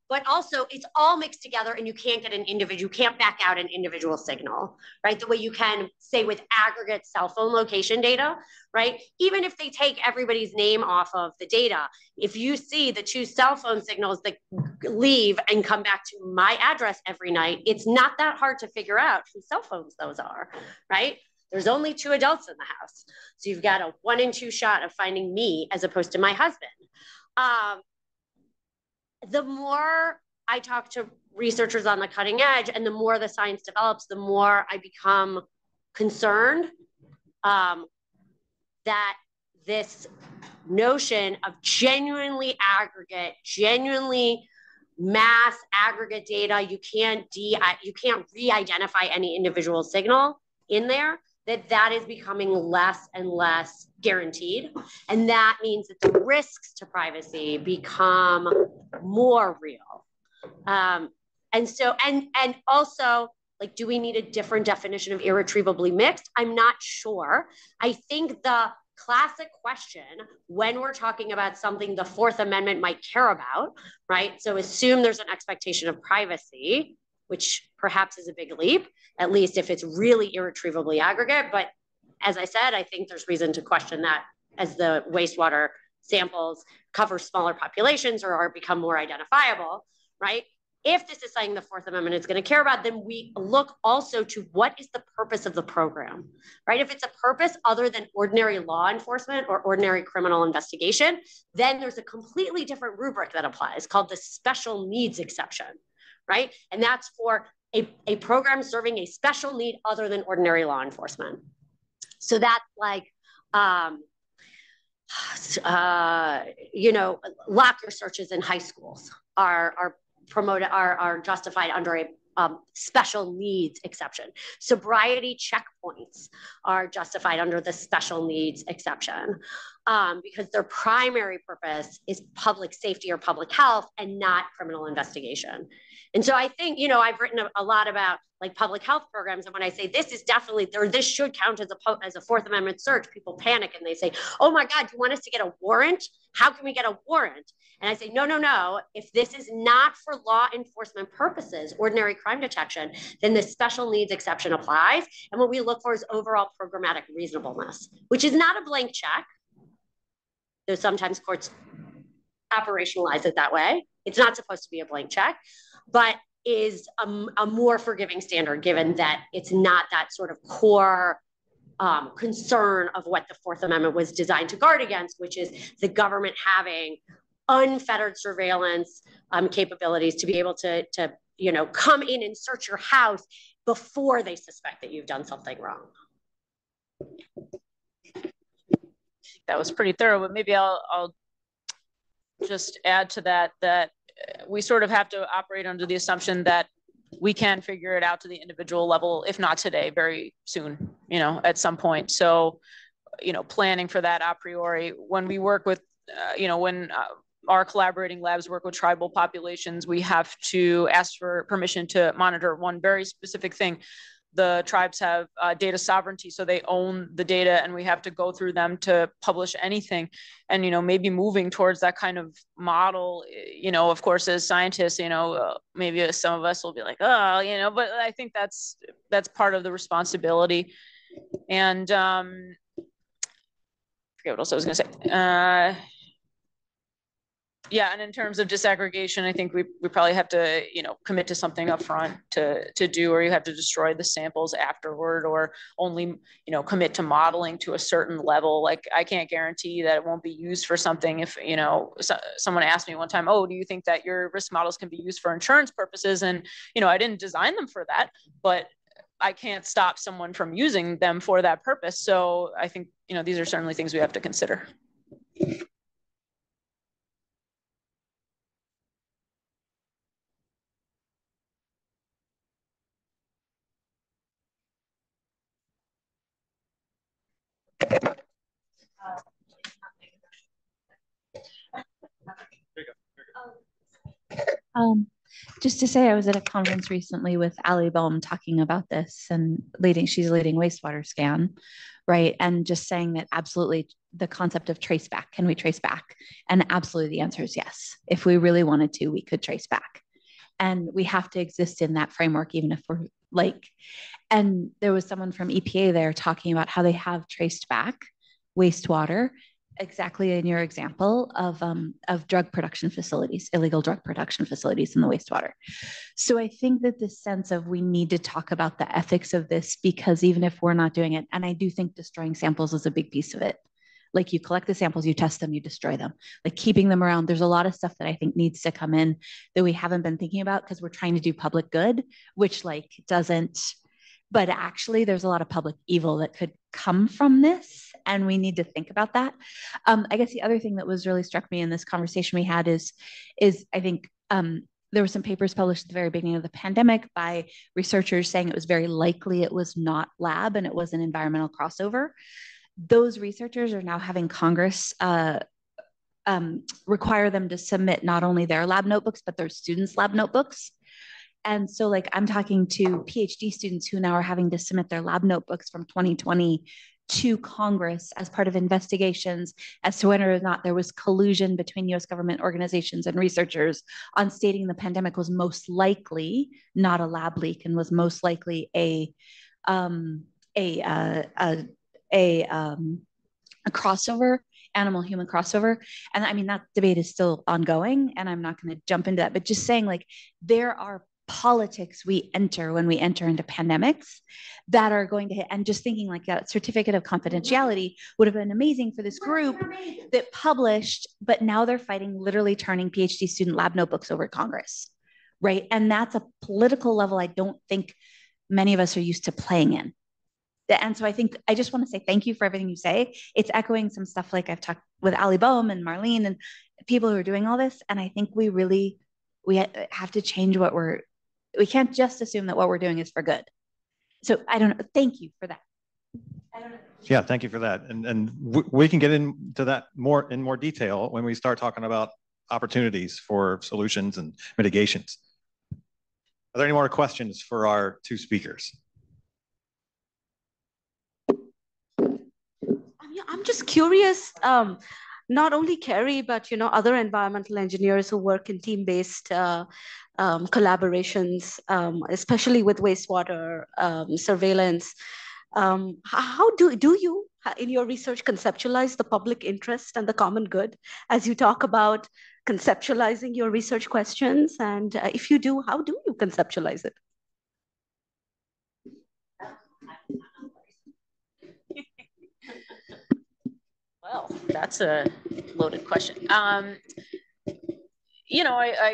But also it's all mixed together and you can't get you can't back out an individual signal, right? The way you can say with aggregate cell phone location data, right? Even if they take everybody's name off of the data, if you see the 2 cell phone signals that leave and come back to my address every night, it's not that hard to figure out whose cell phones those are, right? There's only 2 adults in the house. So you've got a 1 in 2 shot of finding me as opposed to my husband. The more I talk to researchers on the cutting edge and the more the science develops, the more I become concerned that this notion of genuinely mass aggregate data, you can't re-identify any individual signal in there, that is becoming less and less guaranteed. And that means that the risks to privacy become more real. And also, like, do we need a different definition of irretrievably mixed? I'm not sure. I think the classic question when we're talking about something the Fourth Amendment might care about, right? So assume there's an expectation of privacy, which perhaps is a big leap, at least if it's really irretrievably aggregate. But as I said, I think there's reason to question that as the wastewater samples cover smaller populations or are become more identifiable, right? If this is something the Fourth Amendment is going to care about, then we look also to what is the purpose of the program, right? If it's a purpose other than ordinary law enforcement or ordinary criminal investigation, then there's a completely different rubric that applies called the special needs exception, right? And that's for a program serving a special need other than ordinary law enforcement. So that's like, locker searches in high schools are promoted, are justified under special needs exception. Sobriety checkpoints are justified under the special needs exception because their primary purpose is public safety or public health and not criminal investigation. And so I think, I've written a lot about like public health programs. And when I say this is definitely, or this should count as a Fourth Amendment search, people panic and they say, oh my God, you want us to get a warrant? How can we get a warrant? And I say, no. If this is not for law enforcement purposes, ordinary crime detection, then the special needs exception applies. And what we look for is overall programmatic reasonableness, which is not a blank check. Though sometimes courts operationalize it that way. It's not supposed to be a blank check, but is a more forgiving standard given that it's not that sort of core concern of what the Fourth Amendment was designed to guard against, which is the government having unfettered surveillance capabilities to be able to come in and search your house before they suspect that you've done something wrong. That was pretty thorough, but maybe I'll just add to that we sort of have to operate under the assumption that we can figure it out to the individual level, if not today, very soon, at some point. So, planning for that a priori. When we work with, when our collaborating labs work with tribal populations, we have to ask for permission to monitor one very specific thing. The tribes have data sovereignty, so they own the data, and we have to go through them to publish anything. And maybe moving towards that kind of model, of course, as scientists, maybe some of us will be like, oh, but I think that's part of the responsibility. And I forget what else I was going to say. Yeah, and in terms of disaggregation, I think we probably have to, commit to something up front to do, or you have to destroy the samples afterward, or only, commit to modeling to a certain level. Like I can't guarantee that it won't be used for something. If, someone asked me one time, oh, do you think that your risk models can be used for insurance purposes? And, I didn't design them for that, but I can't stop someone from using them for that purpose. So I think, these are certainly things we have to consider. Just to say, I was at a conference recently with Ali Baum talking about this, and she's leading wastewater scan, right? And just saying that absolutely the concept of trace back, can we trace back? And absolutely the answer is yes. If we really wanted to, we could trace back. And we have to exist in that framework, even if we're and there was someone from EPA there talking about how they have traced back wastewater, exactly in your example of drug production facilities, illegal drug production facilities in the wastewater. So I think that this sense of we need to talk about the ethics of this, because even if we're not doing it, and I do think destroying samples is a big piece of it. Like you collect the samples, you test them, you destroy them. Like keeping them around, there's a lot of stuff that I think needs to come in that we haven't been thinking about because we're trying to do public good, which doesn't, but actually there's a lot of public evil that could come from this, and we need to think about that. I guess the other thing that was really struck me in this conversation we had is I think there were some papers published at the very beginning of the pandemic by researchers saying it was very likely it was not lab and it was an environmental crossover. Those researchers are now having Congress require them to submit not only their lab notebooks, but their students' lab notebooks. And so I'm talking to PhD students who now are having to submit their lab notebooks from 2020 to Congress as part of investigations as to whether or not there was collusion between US government organizations and researchers on stating the pandemic was most likely not a lab leak and was most likely a crossover, animal-human crossover. And I mean, that debate is still ongoing, and I'm not going to jump into that, but just saying there are politics we enter when we enter into pandemics that are going to hit, and just thinking that certificate of confidentiality would have been amazing for this group that published, but now they're fighting literally turning PhD student lab notebooks over to Congress, right? And that's a political level I don't think many of us are used to playing in. And so I think I just want to say thank you for everything you say. It's echoing some stuff I've talked with Ali Boehm and Marlene and people who are doing all this. And I think we have to change what we're We can't just assume that what we're doing is for good. So I don't know. Thank you for that. I don't know. Yeah, thank you for that. And we can get into that in more detail when we start talking about opportunities for solutions and mitigations. Are there any more questions for our two speakers? I'm just curious, not only Kerry, but other environmental engineers who work in team-based collaborations, especially with wastewater surveillance. How do you, in your research, conceptualize the public interest and the common good as you talk about conceptualizing your research questions? And if you do, how do you conceptualize it? Well, that's a loaded question. I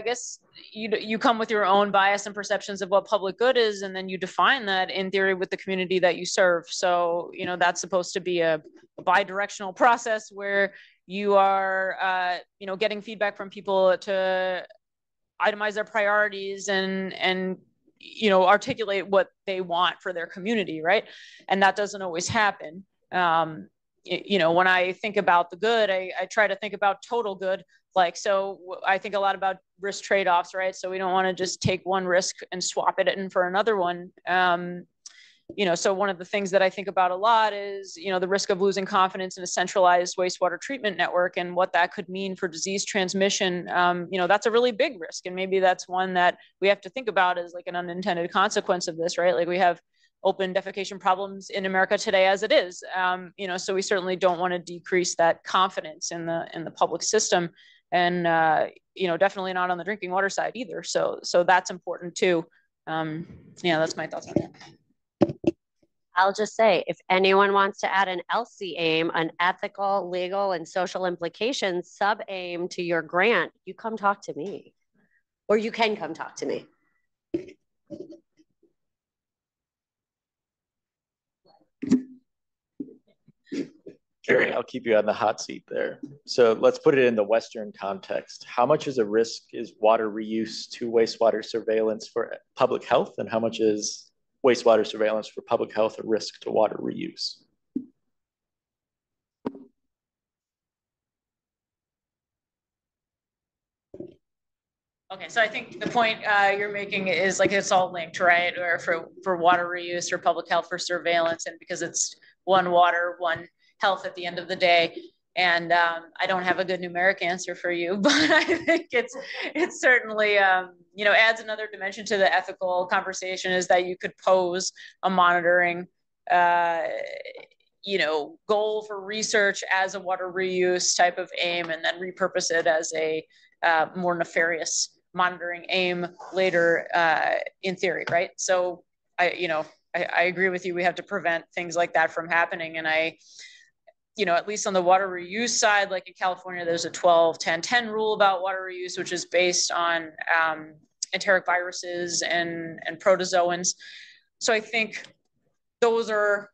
guess you come with your own bias and perceptions of what public good is, and then you define that in theory with the community that you serve. So, that's supposed to be a bi-directional process where you are, getting feedback from people to itemize their priorities and articulate what they want for their community, right? And that doesn't always happen. When I think about the good, I try to think about total good. So I think a lot about risk trade-offs, right? So we don't want to just take one risk and swap it in for another one. So one of the things that I think about a lot is, the risk of losing confidence in a centralized wastewater treatment network and what that could mean for disease transmission. That's a really big risk. And maybe that's one that we have to think about as like an unintended consequence of this, right? Like we have open defecation problems in America today as it is. So we certainly don't want to decrease that confidence in the public system, and definitely not on the drinking water side either. So that's important too. That's my thoughts on that. I'll just say, if anyone wants to add an ELSI aim, an ethical, legal, and social implications sub-aim to your grant, you come talk to me, or you can come talk to me. Kerry, I'll keep you on the hot seat there. So let's put it in the Western context. How much is a risk is water reuse to wastewater surveillance for public health, and how much is wastewater surveillance for public health a risk to water reuse? Okay, so I think the point you're making is like it's all linked, right? Or for water reuse or public health for surveillance, and because it's one water, one health at the end of the day. And I don't have a good numeric answer for you, but I think it's certainly adds another dimension to the ethical conversation, is that you could pose a monitoring goal for research as a water reuse type of aim, and then repurpose it as a more nefarious monitoring aim later in theory, right? So I agree with you. We have to prevent things like that from happening. And at least on the water reuse side, like in California, there's a 12-10-10 rule about water reuse, which is based on enteric viruses and protozoans. So I think those are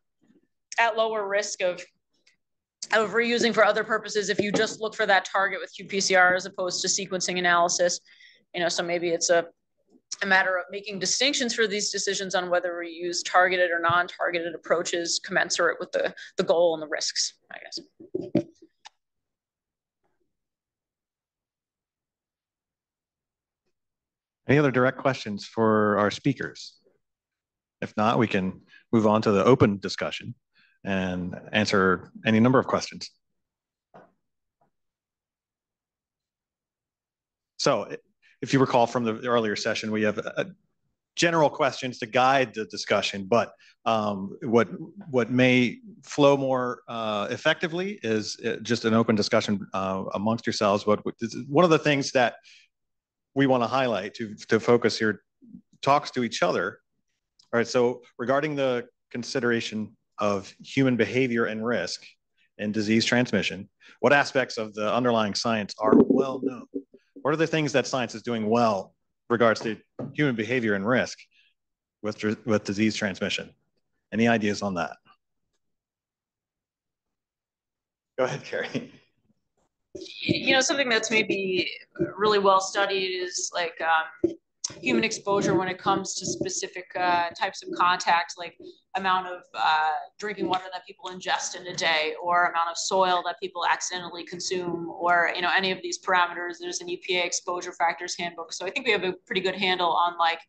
at lower risk of reusing for other purposes if you just look for that target with qPCR as opposed to sequencing analysis. So maybe it's a matter of making distinctions for these decisions on whether we use targeted or non-targeted approaches commensurate with the goal and the risks, I guess. Any other direct questions for our speakers? If not, we can move on to the open discussion and answer any number of questions. So if you recall from the earlier session, we have general questions to guide the discussion, but what may flow more effectively is just an open discussion amongst yourselves. One of the things that we want to highlight to focus your talks to each other. All right, so regarding the consideration of human behavior and risk in disease transmission, what aspects of the underlying science are well known? What are the things that science is doing well in regards to human behavior and risk with disease transmission? Any ideas on that? Go ahead, Kerry. Something that's maybe really well studied is like human exposure when it comes to specific types of contact, like amount of drinking water that people ingest in a day, or amount of soil that people accidentally consume, or any of these parameters. There's an EPA exposure factors handbook. So I think we have a pretty good handle on like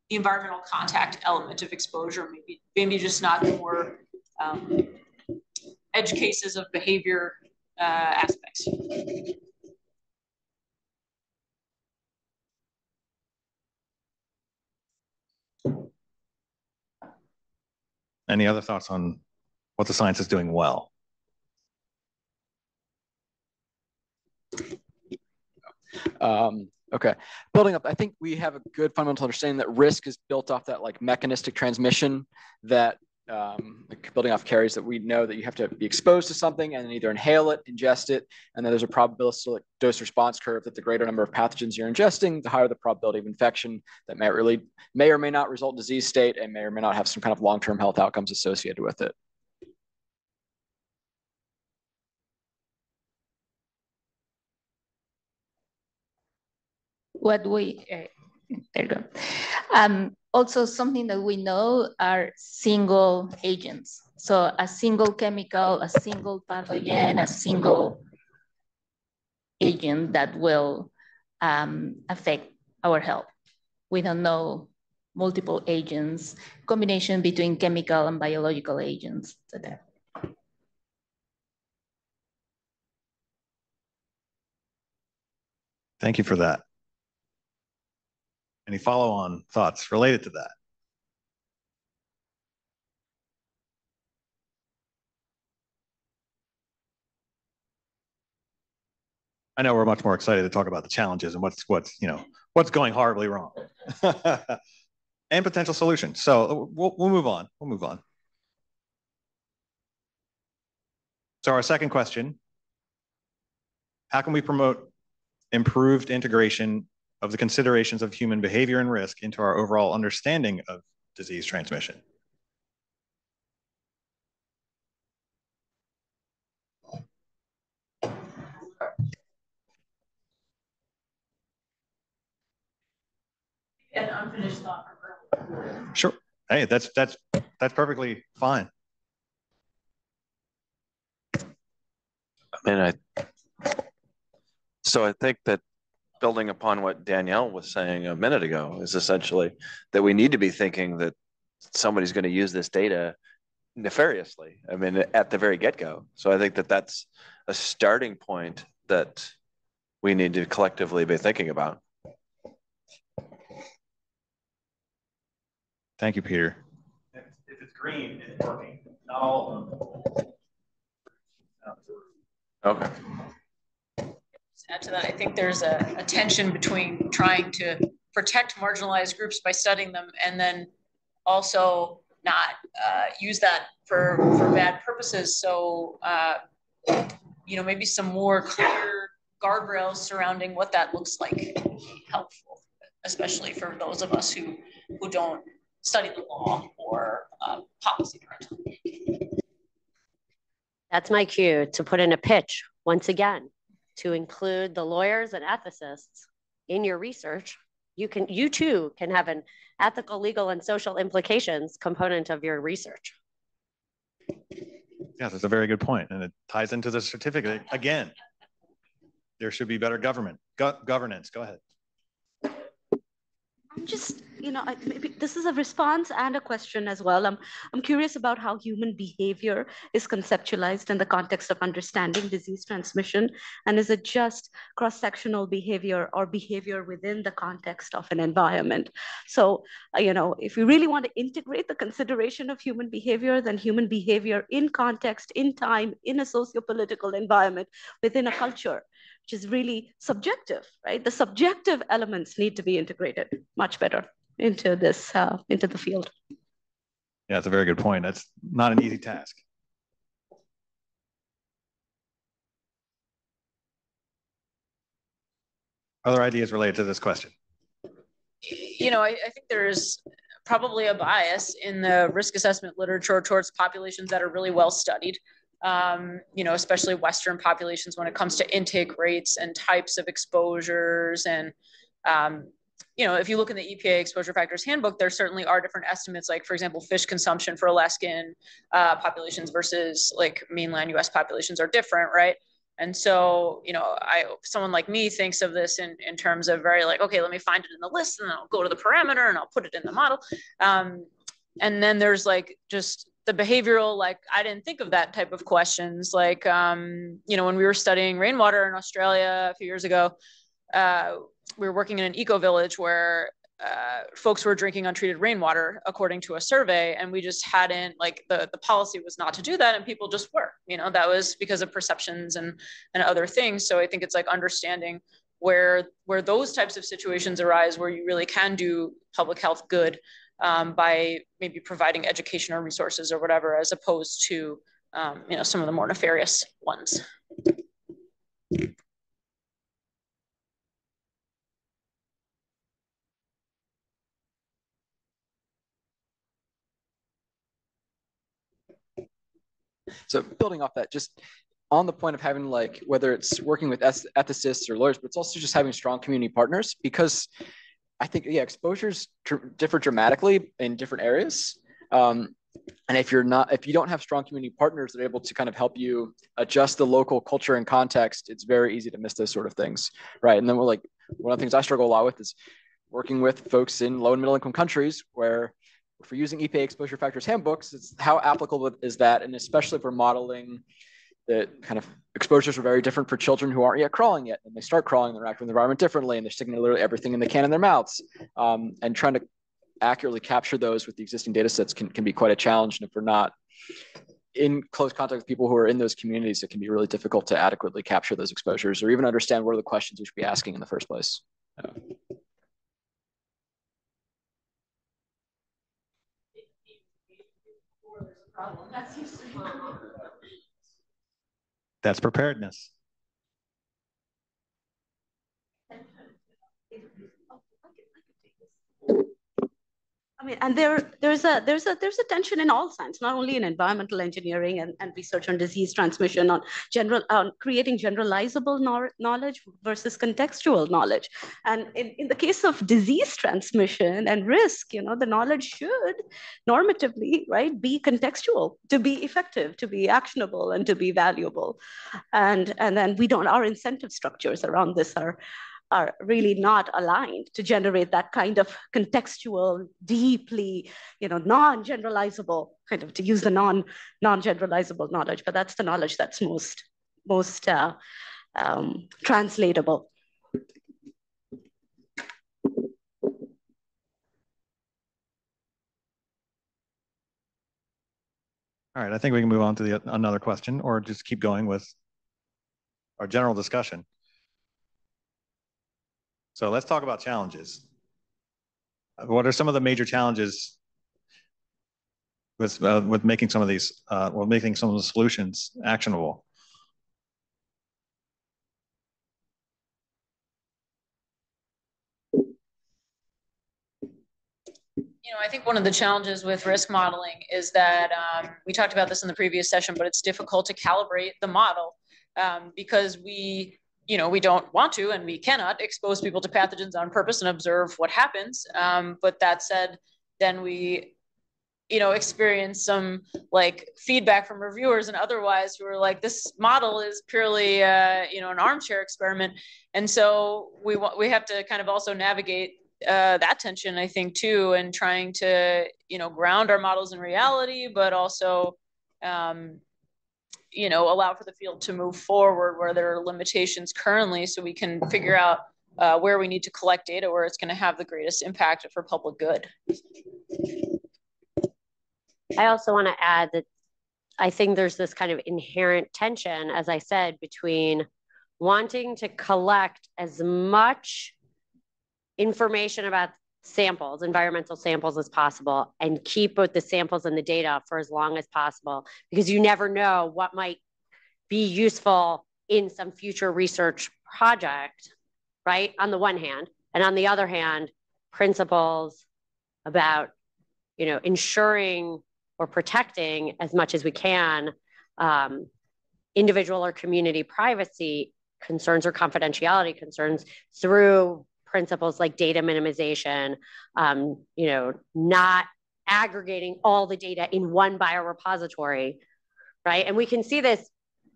the environmental contact element of exposure, maybe just not the more edge cases of behavior aspects. Any other thoughts on what the science is doing well? Okay, building up, I think we have a good fundamental understanding that risk is built off that like mechanistic transmission that like building off Kerry's, that we know that you have to be exposed to something and then either inhale it, ingest it, and then there's a probabilistic dose response curve that the greater number of pathogens you're ingesting, the higher the probability of infection that may or may not result in disease state and may or may not have some kind of long-term health outcomes associated with it. What we, there you go. Also, something that we know are single agents. So a single chemical, a single pathogen, a single agent that will affect our health. We don't know multiple agents, combination between chemical and biological agents. Thank you for that. Any follow-on thoughts related to that? I know we're much more excited to talk about the challenges and what's going horribly wrong and potential solutions. So we'll move on. We'll move on. So our second question: how can we promote improved integration of the considerations of human behavior and risk into our overall understanding of disease transmission? An unfinished thought. Sure. Hey, that's perfectly fine. I think that building upon what Danielle was saying a minute ago is essentially that we need to be thinking that somebody's going to use this data nefariously. I mean, at the very get-go. So I think that that's a starting point that we need to collectively be thinking about. Thank you, Peter. If it's green, it's working. Not all of them. Okay. Add to that, I think there's a tension between trying to protect marginalized groups by studying them and then also not use that for bad purposes. So, maybe some more clear guardrails surrounding what that looks like would be helpful, especially for those of us who don't study the law or policy directly. That's my cue to put in a pitch once again to include the lawyers and ethicists in your research. You too can have an ethical, legal, and social implications component of your research. Yes, that's a very good point, and it ties into the certificate again. There should be better governance. Go ahead. I'm just, maybe this is a response and a question as well. I'm curious about how human behavior is conceptualized in the context of understanding disease transmission, and is it just cross-sectional behavior or behavior within the context of an environment? So, if we really want to integrate the consideration of human behavior, then human behavior in context, in time, in a socio-political environment, within a culture, which is really subjective, right? The subjective elements need to be integrated much better into this, into the field. Yeah, it's a very good point. That's not an easy task. Other ideas related to this question? I think there's probably a bias in the risk assessment literature towards populations that are really well studied. Especially Western populations when it comes to intake rates and types of exposures and if you look in the EPA exposure factors handbook, there certainly are different estimates, like, for example, fish consumption for Alaskan populations versus like mainland US populations are different, right? And so, someone like me thinks of this in terms of very like, okay, let me find it in the list and then I'll go to the parameter and I'll put it in the model. And then there's like just the behavioral, like, I didn't think of that type of questions. Like, when we were studying rainwater in Australia a few years ago, we were working in an eco village where folks were drinking untreated rainwater according to a survey, and we just hadn't, like, the policy was not to do that, and people just were, that was because of perceptions and other things. So I think it's like understanding where those types of situations arise, where you really can do public health good by maybe providing educational resources or whatever, as opposed to some of the more nefarious ones. So building off that, just on the point of having, like, whether it's working with ethicists or lawyers, but it's also just having strong community partners, because I think, exposures differ dramatically in different areas. And if you don't have strong community partners that are able to kind of help you adjust the local culture and context, it's very easy to miss those sort of things, right? And then one of the things I struggle a lot with is working with folks in low and middle income countries, where if we're using EPA exposure factors handbooks, it's how applicable is that? And especially if we're modeling that kind of exposures are very different for children who aren't yet crawling yet, and they start crawling, they're acting with the environment differently, and they're sticking literally everything in they can in their mouths. And trying to accurately capture those with the existing data sets can be quite a challenge. And if we're not in close contact with people who are in those communities, it can be really difficult to adequately capture those exposures or even understand what are the questions we should be asking in the first place. That's preparedness. I mean, and there's a tension in all science, not only in environmental engineering and research on disease transmission, on creating generalizable knowledge versus contextual knowledge. And in the case of disease transmission and risk, the knowledge should normatively, right, be contextual to be effective, to be actionable, and to be valuable. And then our incentive structures around this are really not aligned to generate that kind of contextual, deeply, non-generalizable, kind of, to use the non-generalizable knowledge, but that's the knowledge that's most translatable. All right, I think we can move on to another question, or just keep going with our general discussion. So let's talk about challenges. What are some of the major challenges with making some of these, making some of the solutions actionable? I think one of the challenges with risk modeling is that we talked about this in the previous session, but it's difficult to calibrate the model because we don't want to, and we cannot expose people to pathogens on purpose and observe what happens. But that said, then we, experience some like feedback from reviewers and otherwise who are like, this model is purely, an armchair experiment. And so we have to kind of also navigate that tension, I think, too, and trying to, ground our models in reality, but also, allow for the field to move forward where there are limitations currently, so we can figure out where we need to collect data where it's going to have the greatest impact for public good. I also want to add that I think there's this kind of inherent tension, as I said, between wanting to collect as much information about samples, environmental samples, as possible, and keep both the samples and the data for as long as possible, because you never know what might be useful in some future research project, right? On the one hand, and on the other hand, principles about, ensuring or protecting as much as we can individual or community privacy concerns or confidentiality concerns through principles like data minimization, not aggregating all the data in one biorepository, right? And we can see this,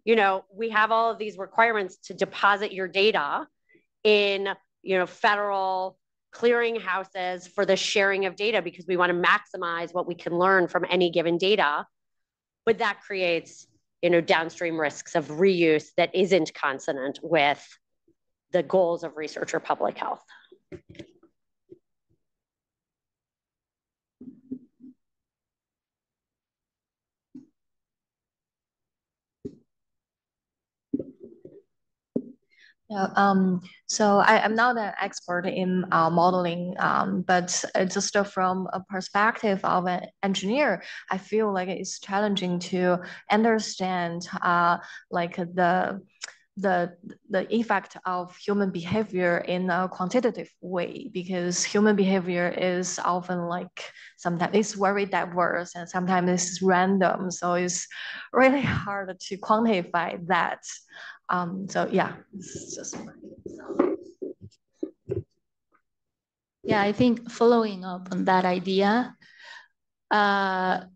we have all of these requirements to deposit your data in, federal clearinghouses for the sharing of data because we want to maximize what we can learn from any given data. But that creates, downstream risks of reuse that isn't consonant with the goals of research or public health. Yeah, so I'm not an expert in modeling, but just from a perspective of an engineer, I feel like it's challenging to understand like the effect of human behavior in a quantitative way, because human behavior is often like sometimes it's very diverse and sometimes it's random. So it's really hard to quantify that. So yeah, it's just. Yeah, I think following up on that idea, the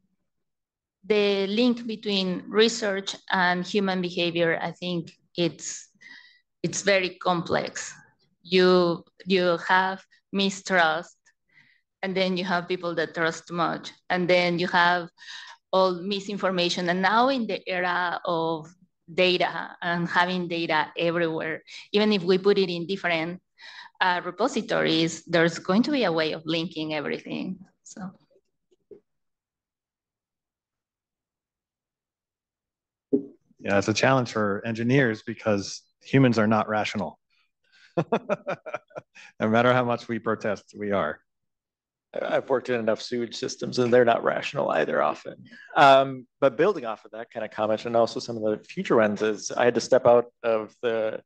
link between research and human behavior, I think it's very complex. You have mistrust, and then you have people that trust much, and then you have all misinformation. And now in the era of data and having data everywhere, even if we put it in different repositories, there's going to be a way of linking everything. So. Yeah, it's a challenge for engineers because humans are not rational. No matter how much we protest, we are. I've worked in enough sewage systems and they're not rational either often. But building off of that kind of comment and also some of the future ones is I had to step out of the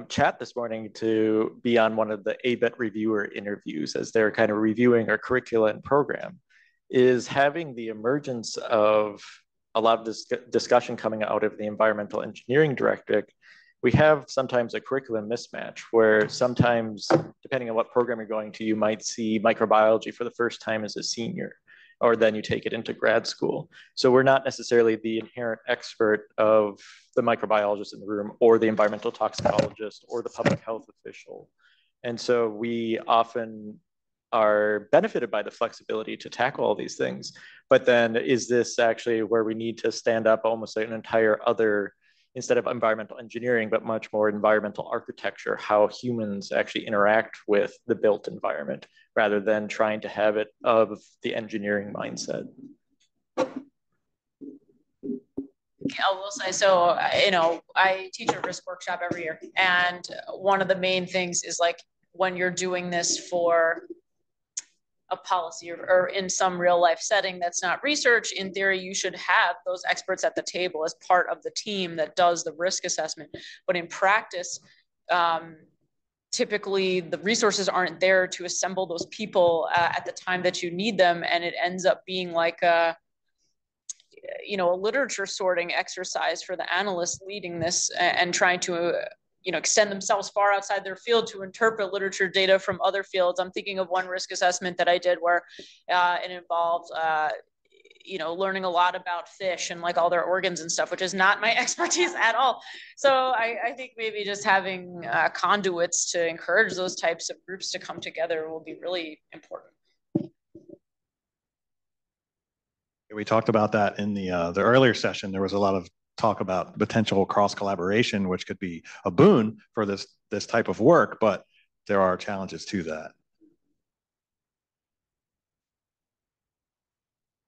chat this morning to be on one of the ABET reviewer interviews as they're kind of reviewing our curricula and program, is having the emergence of a lot of this discussion coming out of the environmental engineering directorate. We have sometimes a curriculum mismatch where sometimes, depending on what program you're going to, you might see microbiology for the first time as a senior, or then you take it into grad school. So we're not necessarily the inherent expert of the microbiologist in the room or the environmental toxicologist or the public health official. And so we often are benefited by the flexibility to tackle all these things. But then is this actually where we need to stand up almost an entire other, instead of environmental engineering, but much more environmental architecture, how humans actually interact with the built environment rather than trying to have it of the engineering mindset. I will say, so, I teach a risk workshop every year. And one of the main things is like when you're doing this for a policy or in some real life setting that's not research, in theory, you should have those experts at the table as part of the team that does the risk assessment. But in practice, typically the resources aren't there to assemble those people at the time that you need them. And it ends up being like a literature sorting exercise for the analysts leading this and trying to extend themselves far outside their field to interpret literature data from other fields. I'm thinking of one risk assessment that I did where it involved, learning a lot about fish and like all their organs and stuff, which is not my expertise at all. So I think maybe just having conduits to encourage those types of groups to come together will be really important. We talked about that in the earlier session. There was a lot of talk about potential cross collaboration, which could be a boon for this type of work, but there are challenges to that.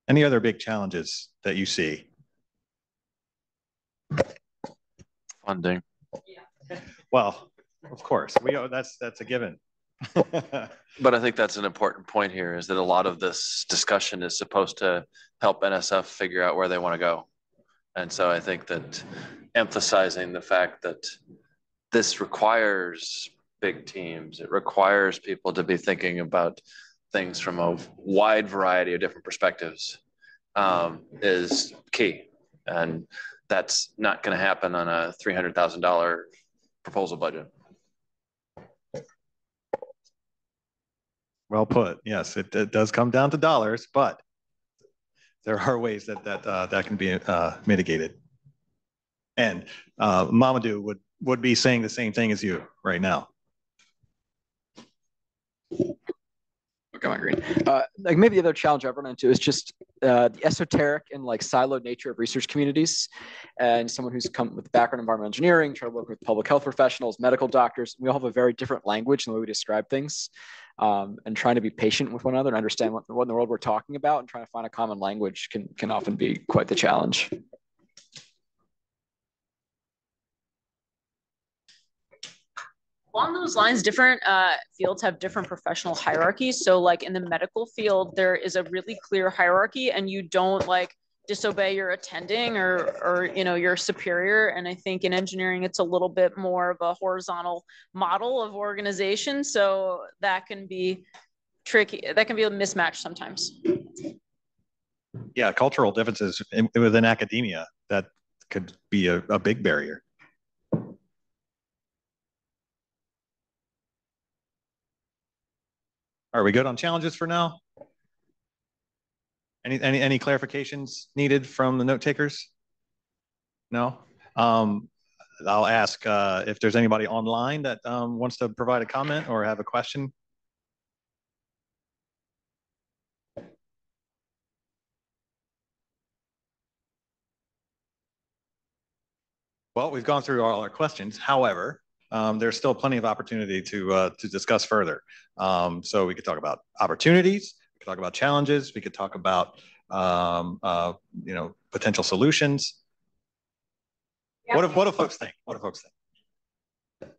Any other big challenges that you see? Funding. Well, of course, that's a given. But I think that's an important point here, is that a lot of this discussion is supposed to help NSF figure out where they want to go. And so I think that emphasizing the fact that this requires big teams, it requires people to be thinking about things from a wide variety of different perspectives is key. And that's not going to happen on a $300,000 proposal budget. Well put. Yes, it does come down to dollars, but there are ways that can be mitigated. And Mamadou would be saying the same thing as you right now. Come on, Green. Like maybe the other challenge I've run into is just the esoteric and like siloed nature of research communities. And someone who's come with a background in environmental engineering, try to work with public health professionals, medical doctors. We all have a very different language in the way we describe things. And trying to be patient with one another and understand what in the world we're talking about and trying to find a common language can often be quite the challenge. Along those lines, different fields have different professional hierarchies. So like in the medical field, there is a really clear hierarchy and you don't like disobey your attending or your superior. And I think in engineering, it's a little bit more of a horizontal model of organization. So that can be tricky. That can be a mismatch sometimes. Yeah, cultural differences within academia, that could be a big barrier. Are we good on challenges for now? Any clarifications needed from the note takers? No? I'll ask if there's anybody online that wants to provide a comment or have a question. Well, we've gone through all our questions. However, there's still plenty of opportunity to discuss further. So we could talk about opportunities, we could talk about challenges, we could talk about potential solutions. Yeah. What do folks think? What do folks think?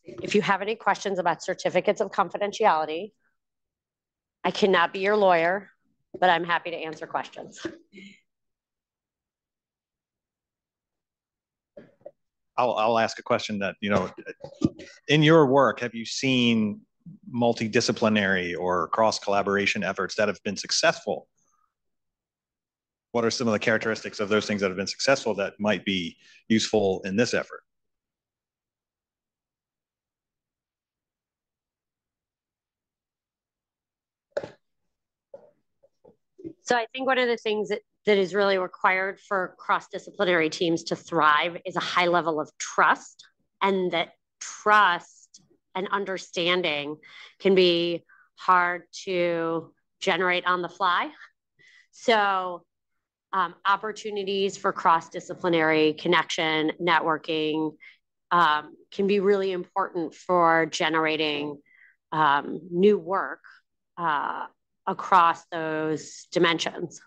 If you have any questions about certificates of confidentiality, I cannot be your lawyer, but I'm happy to answer questions. I'll ask a question that, in your work, have you seen multidisciplinary or cross-collaboration efforts that have been successful? What are some of the characteristics of those things that have been successful that might be useful in this effort? So I think one of the things that is really required for cross-disciplinary teams to thrive is a high level of trust, and that trust and understanding can be hard to generate on the fly. So opportunities for cross-disciplinary connection, networking can be really important for generating new work across those dimensions.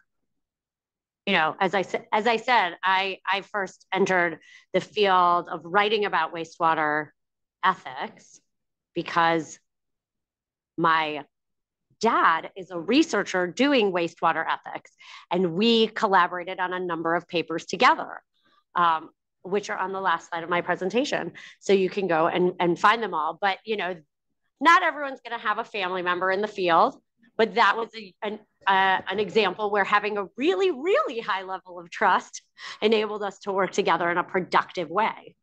As I said, I first entered the field of writing about wastewater ethics because my dad is a researcher doing wastewater ethics, and we collaborated on a number of papers together, which are on the last slide of my presentation. So you can go and find them all. But, not everyone's going to have a family member in the field. But that was an example where having a really, really high level of trust enabled us to work together in a productive way.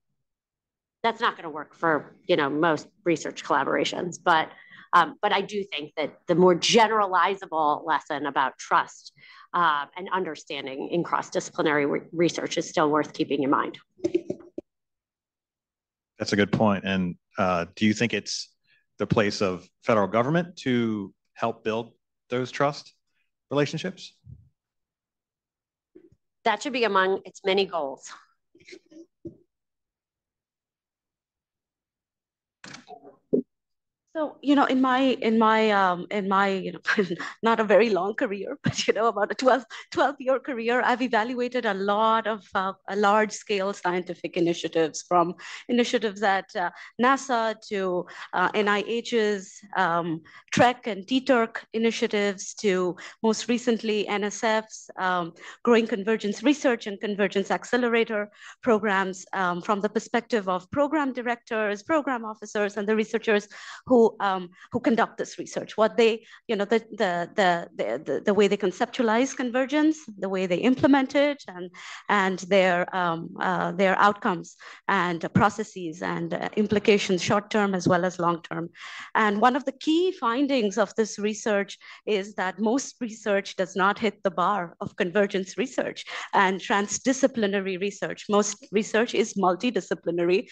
That's not going to work for most research collaborations, but I do think that the more generalizable lesson about trust and understanding in cross-disciplinary research is still worth keeping in mind. That's a good point. And do you think it's the place of federal government to help build those trust relationships? That should be among its many goals. So, in my not a very long career, but, about a 12-year career, I've evaluated a lot of large scale scientific initiatives, from initiatives at NASA to NIH's TREC and TTURC initiatives to most recently NSF's Growing Convergence Research and Convergence Accelerator programs, from the perspective of program directors, program officers, and the researchers who who conduct this research, what they, you know, the way they conceptualize convergence, the way they implement it, and their outcomes and processes and implications, short term as well as long term. And one of the key findings of this research is that most research does not hit the bar of convergence research and transdisciplinary research. Most research is multidisciplinary.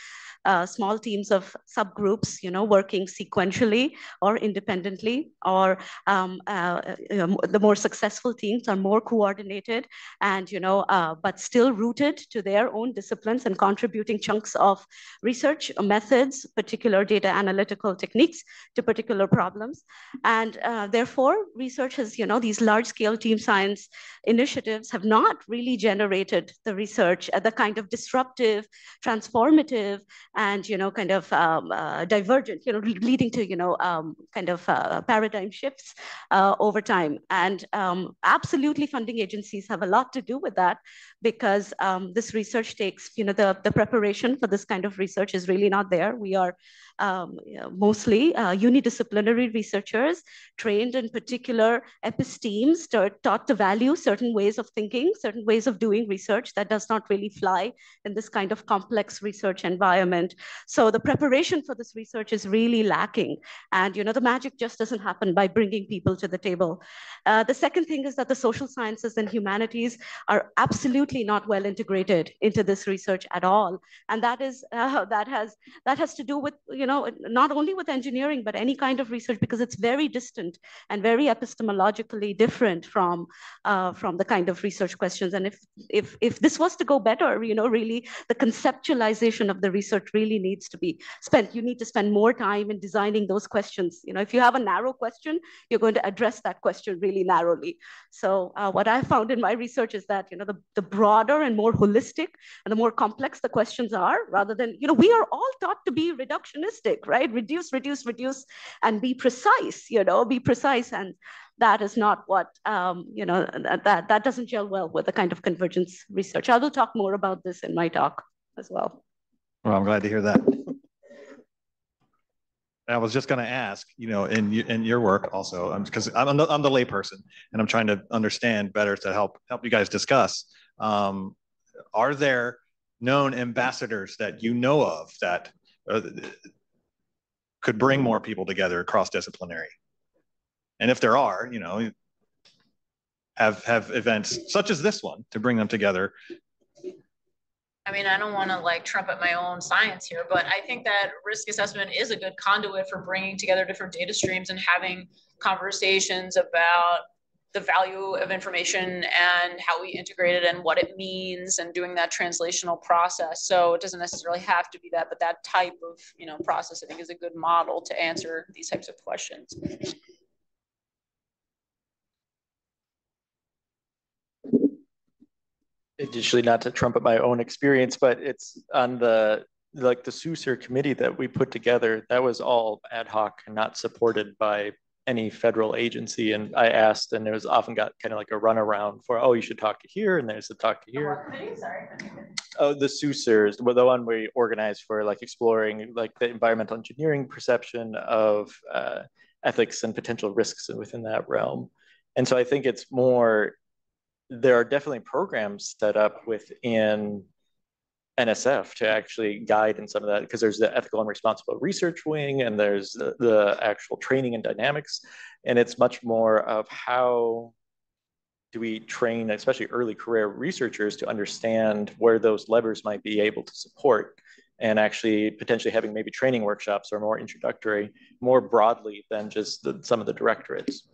Small teams of subgroups, you know, working sequentially or independently, or the more successful teams are more coordinated and, you know, but still rooted to their own disciplines and contributing chunks of research methods, particular data analytical techniques to particular problems. And therefore, research has, you know, these large scale team science initiatives have not really generated the research, the kind of disruptive, transformative, and, you know, kind of divergent, you know, leading to, you know, kind of paradigm shifts over time. And absolutely funding agencies have a lot to do with that, because this research takes, you know, the preparation for this kind of research is really not there. We are mostly unidisciplinary researchers trained in particular epistemes, taught to value certain ways of thinking, certain ways of doing research that does not really fly in this kind of complex research environment. So the preparation for this research is really lacking. And, you know, the magic just doesn't happen by bringing people to the table. The second thing is that the social sciences and humanities are absolutely not well integrated into this research at all. And that is that has to do with, you know, not only with engineering, but any kind of research, because it's very distant and very epistemologically different from the kind of research questions. And if this was to go better, you know, really the conceptualization of the research really needs to be spent. You need to spend more time in designing those questions. You know, if you have a narrow question, you're going to address that question really narrowly. So what I found in my research is that, you know, the broader and more holistic and the more complex the questions are, rather than, you know, we are all taught to be reductionistic, right? Reduce, reduce, reduce, and be precise, you know, be precise. And that is not what, you know, that doesn't gel well with the kind of convergence research. I will talk more about this in my talk as well. Well, I'm glad to hear that. I was just going to ask, you know, in your work also, because I'm the layperson and I'm trying to understand better to help you guys discuss. Are there known ambassadors that you know of that could bring more people together cross-disciplinary? And if there are, you know, have events such as this one to bring them together. I mean, I don't want to like trumpet my own science here, but I think that risk assessment is a good conduit for bringing together different data streams and having conversations about the value of information and how we integrate it and what it means, and doing that translational process. So it doesn't necessarily have to be that, but that type of, you know, process I think is a good model to answer these types of questions. Additionally, not to trumpet my own experience, but it's on the SUSER committee that we put together, that was all ad hoc and not supported by any federal agency. And I asked, and it was often got kind of like a runaround for, oh, you should talk to here, and there's a talk to here. What committee? Sorry. Oh, the SUSERs, the one we organized for like exploring like the environmental engineering perception of ethics and potential risks within that realm. And so I think it's more, there are definitely programs set up within NSF to actually guide in some of that, because there's the ethical and responsible research wing, and there's the actual training and dynamics. And it's much more of how do we train, especially early career researchers, to understand where those levers might be able to support, and actually potentially having maybe training workshops or more introductory, more broadly than just some of the directorates.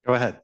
Go ahead.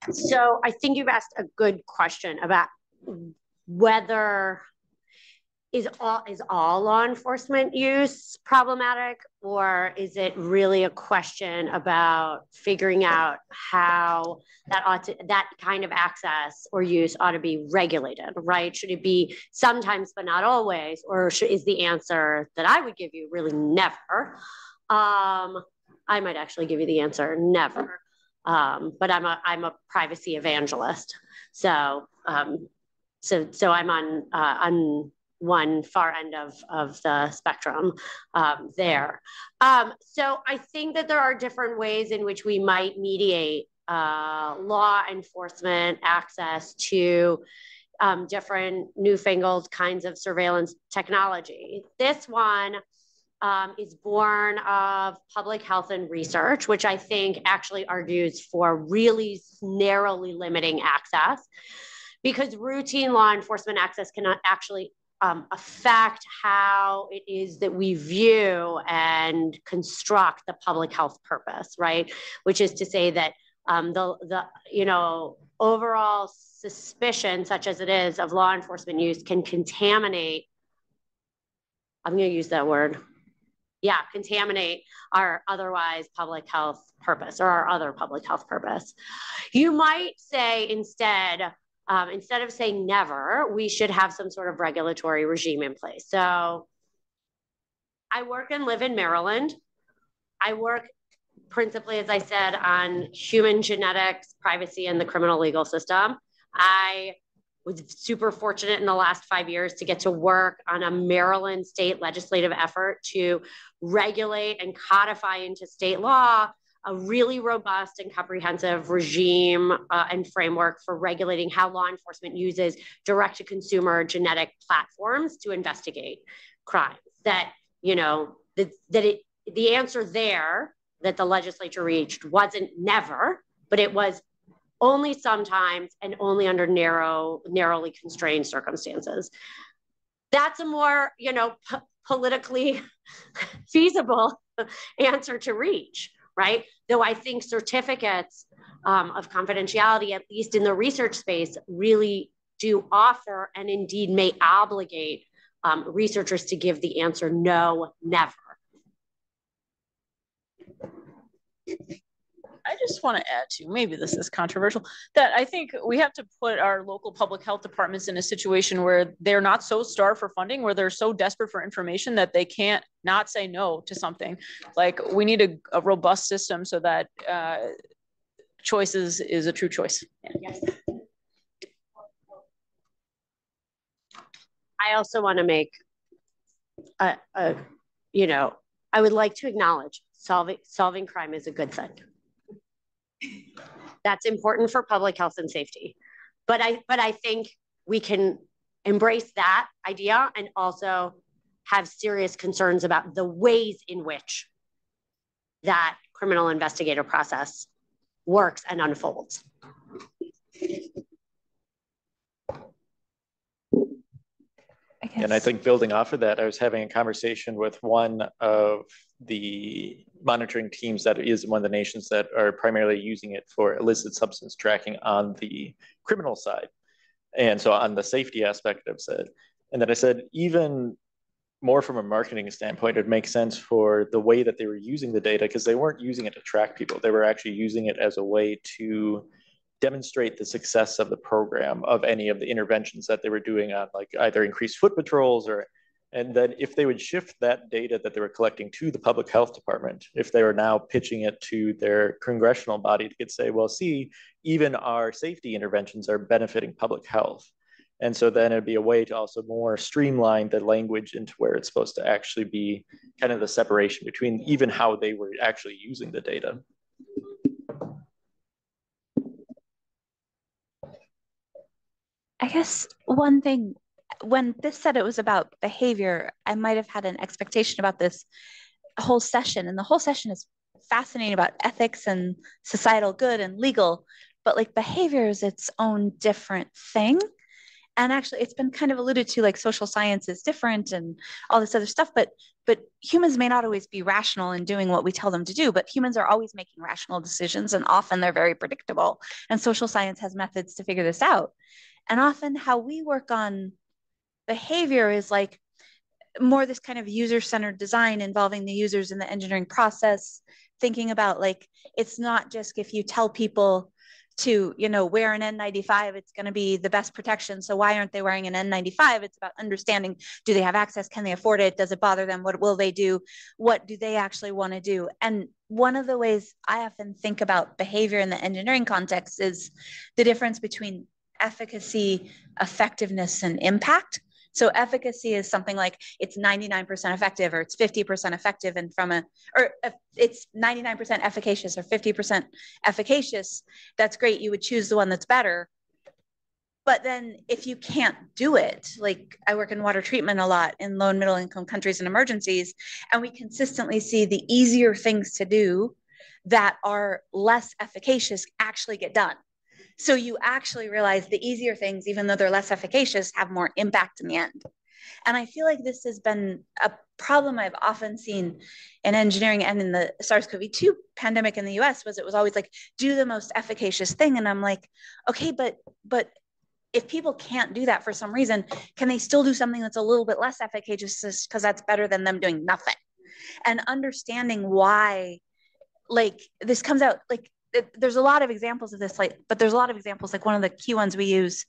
So I think you've asked a good question about whether is all law enforcement use problematic, or is it really a question about figuring out how that kind of access or use ought to be regulated, right? Should it be sometimes but not always, or is the answer that I would give you really never? I might actually give you the answer never. But I'm a privacy evangelist, so I'm on one far end of the spectrum there. So I think that there are different ways in which we might mediate law enforcement access to different newfangled kinds of surveillance technology. This one is born of public health and research, which I think actually argues for really narrowly limiting access, because routine law enforcement access cannot actually affect how it is that we view and construct the public health purpose, right? Which is to say that the overall suspicion, such as it is, of law enforcement use can contaminate. I'm going to use that word. Yeah, contaminate our otherwise public health purpose, or our other public health purpose. You might say instead of saying never, we should have some sort of regulatory regime in place. So I work and live in Maryland. I work principally, as I said, on human genetics, privacy, and the criminal legal system. I was super fortunate in the last 5 years to get to work on a Maryland state legislative effort to regulate and codify into state law a really robust and comprehensive regime and framework for regulating how law enforcement uses direct-to-consumer genetic platforms to investigate crimes. That, the answer there that the legislature reached wasn't never, but it was only sometimes and only under narrowly constrained circumstances. That's a more, politically feasible answer to reach, right? Though I think certificates of confidentiality, at least in the research space, really do offer and indeed may obligate researchers to give the answer no, never. I just want to add to, maybe this is controversial, that I think we have to put our local public health departments in a situation where they're not so starved for funding, where they're so desperate for information that they can't not say no to something. Like, we need a robust system so that choices is a true choice. Yeah. Yes. I also want to make I would like to acknowledge solving crime is a good thing. That's important for public health and safety. But I think we can embrace that idea and also have serious concerns about the ways in which that criminal investigative process works and unfolds. And I think building off of that, I was having a conversation with one of the monitoring teams that is one of the nations that are primarily using it for illicit substance tracking on the criminal side. And so on the safety aspect, I've said, and then I said, even more from a marketing standpoint, it makes sense for the way that they were using the data, because they weren't using it to track people. They were actually using it as a way to demonstrate the success of the program, of any of the interventions that they were doing on, like, either increased foot patrols and then if they would shift that data that they were collecting to the public health department, if they were now pitching it to their congressional body, to could say, well, see, even our safety interventions are benefiting public health. And so then it'd be a way to also more streamline the language into where it's supposed to actually be kind of the separation between even how they were actually using the data. I guess one thing, when this said it was about behavior, I might have had an expectation about this whole session. And the whole session is fascinating about ethics and societal good and legal. but like behavior is its own different thing. And actually, it's been kind of alluded to, like social science is different and all this other stuff, but humans may not always be rational in doing what we tell them to do, but humans are always making rational decisions, and often they're very predictable. And social science has methods to figure this out. And often how we work on behavior is like more this kind of user-centered design involving the users in the engineering process, thinking about like, it's not just if you tell people to, you know, wear an N95, it's going to be the best protection. So why aren't they wearing an N95? It's about understanding, do they have access? Can they afford it? Does it bother them? What will they do? What do they actually want to do? And one of the ways I often think about behavior in the engineering context is the difference between efficacy, effectiveness, and impact. So efficacy is something like it's 99% effective, or it's 50% effective, and or it's 99% efficacious or 50% efficacious. That's great. You would choose the one that's better. But then if you can't do it, like I work in water treatment a lot in low and middle income countries and emergencies, and we consistently see the easier things to do that are less efficacious actually get done. So you actually realize the easier things, even though they're less efficacious, have more impact in the end. And I feel like this has been a problem I've often seen in engineering and in the SARS-CoV-2 pandemic in the US was it was always like, do the most efficacious thing. And I'm like, okay, but if people can't do that for some reason, can they still do something that's a little bit less efficacious because that's better than them doing nothing? And understanding why, like, this comes out, like, there's a lot of examples of this, like, but there's a lot of examples, like one of the key ones we use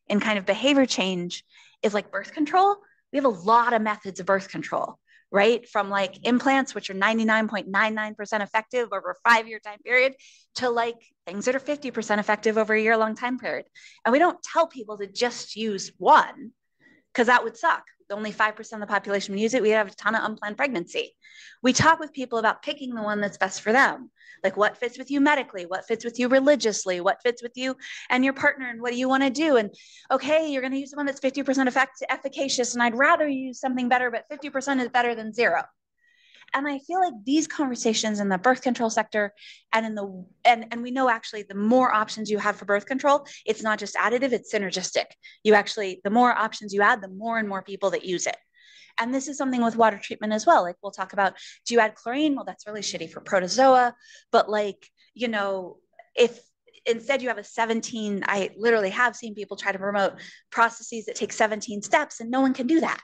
in kind of behavior change is like birth control. We have a lot of methods of birth control, right? From like implants, which are 99.99% effective over a 5-year time period, to like things that are 50% effective over a year-long time period. And we don't tell people to just use one, because that would suck. Only 5% of the population would use it. We have a ton of unplanned pregnancy. We talk with people about picking the one that's best for them. Like what fits with you medically, what fits with you religiously, what fits with you and your partner, and what do you want to do? And okay, you're going to use the one that's 50% efficacious, and I'd rather use something better, but 50% is better than zero. And I feel like these conversations in the birth control sector and in the and we know actually the more options you have for birth control, it's not just additive, it's synergistic. You actually, the more options you add, the more and more people that use it. And this is something with water treatment as well. Like we'll talk about, do you add chlorine? Well, that's really shitty for protozoa. But like, you know, if instead you have a 17, I literally have seen people try to promote processes that take 17 steps, and no one can do that.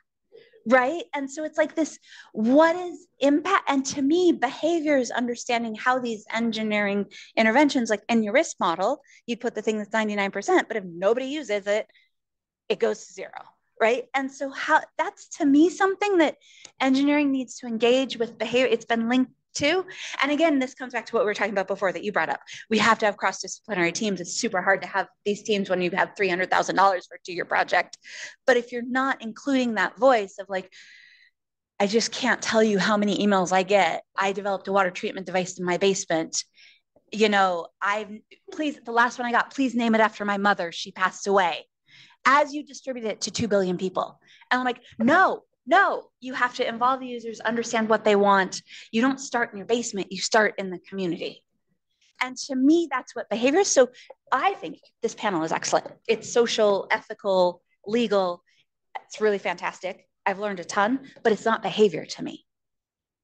Right. And so it's like this, what is impact? And to me, behavior is understanding how these engineering interventions, like in your risk model, you put the thing that's 99%, but if nobody uses it, it goes to zero. Right. And so how that's to me something that engineering needs to engage with behavior. It's been linked to. And again, this comes back to what we were talking about before that you brought up. We have to have cross-disciplinary teams. It's super hard to have these teams when you have $300,000 for a 2-year project. But if you're not including that voice of like, I just can't tell you how many emails I get. I developed a water treatment device in my basement. You know, the last one I got, please name it after my mother. She passed away. As you distribute it to 2 billion people. And I'm like, no, you have to involve the users, understand what they want. You don't start in your basement, you start in the community. And to me, that's what behavior is. So I think this panel is excellent. It's social, ethical, legal. It's really fantastic. I've learned a ton, but it's not behavior to me.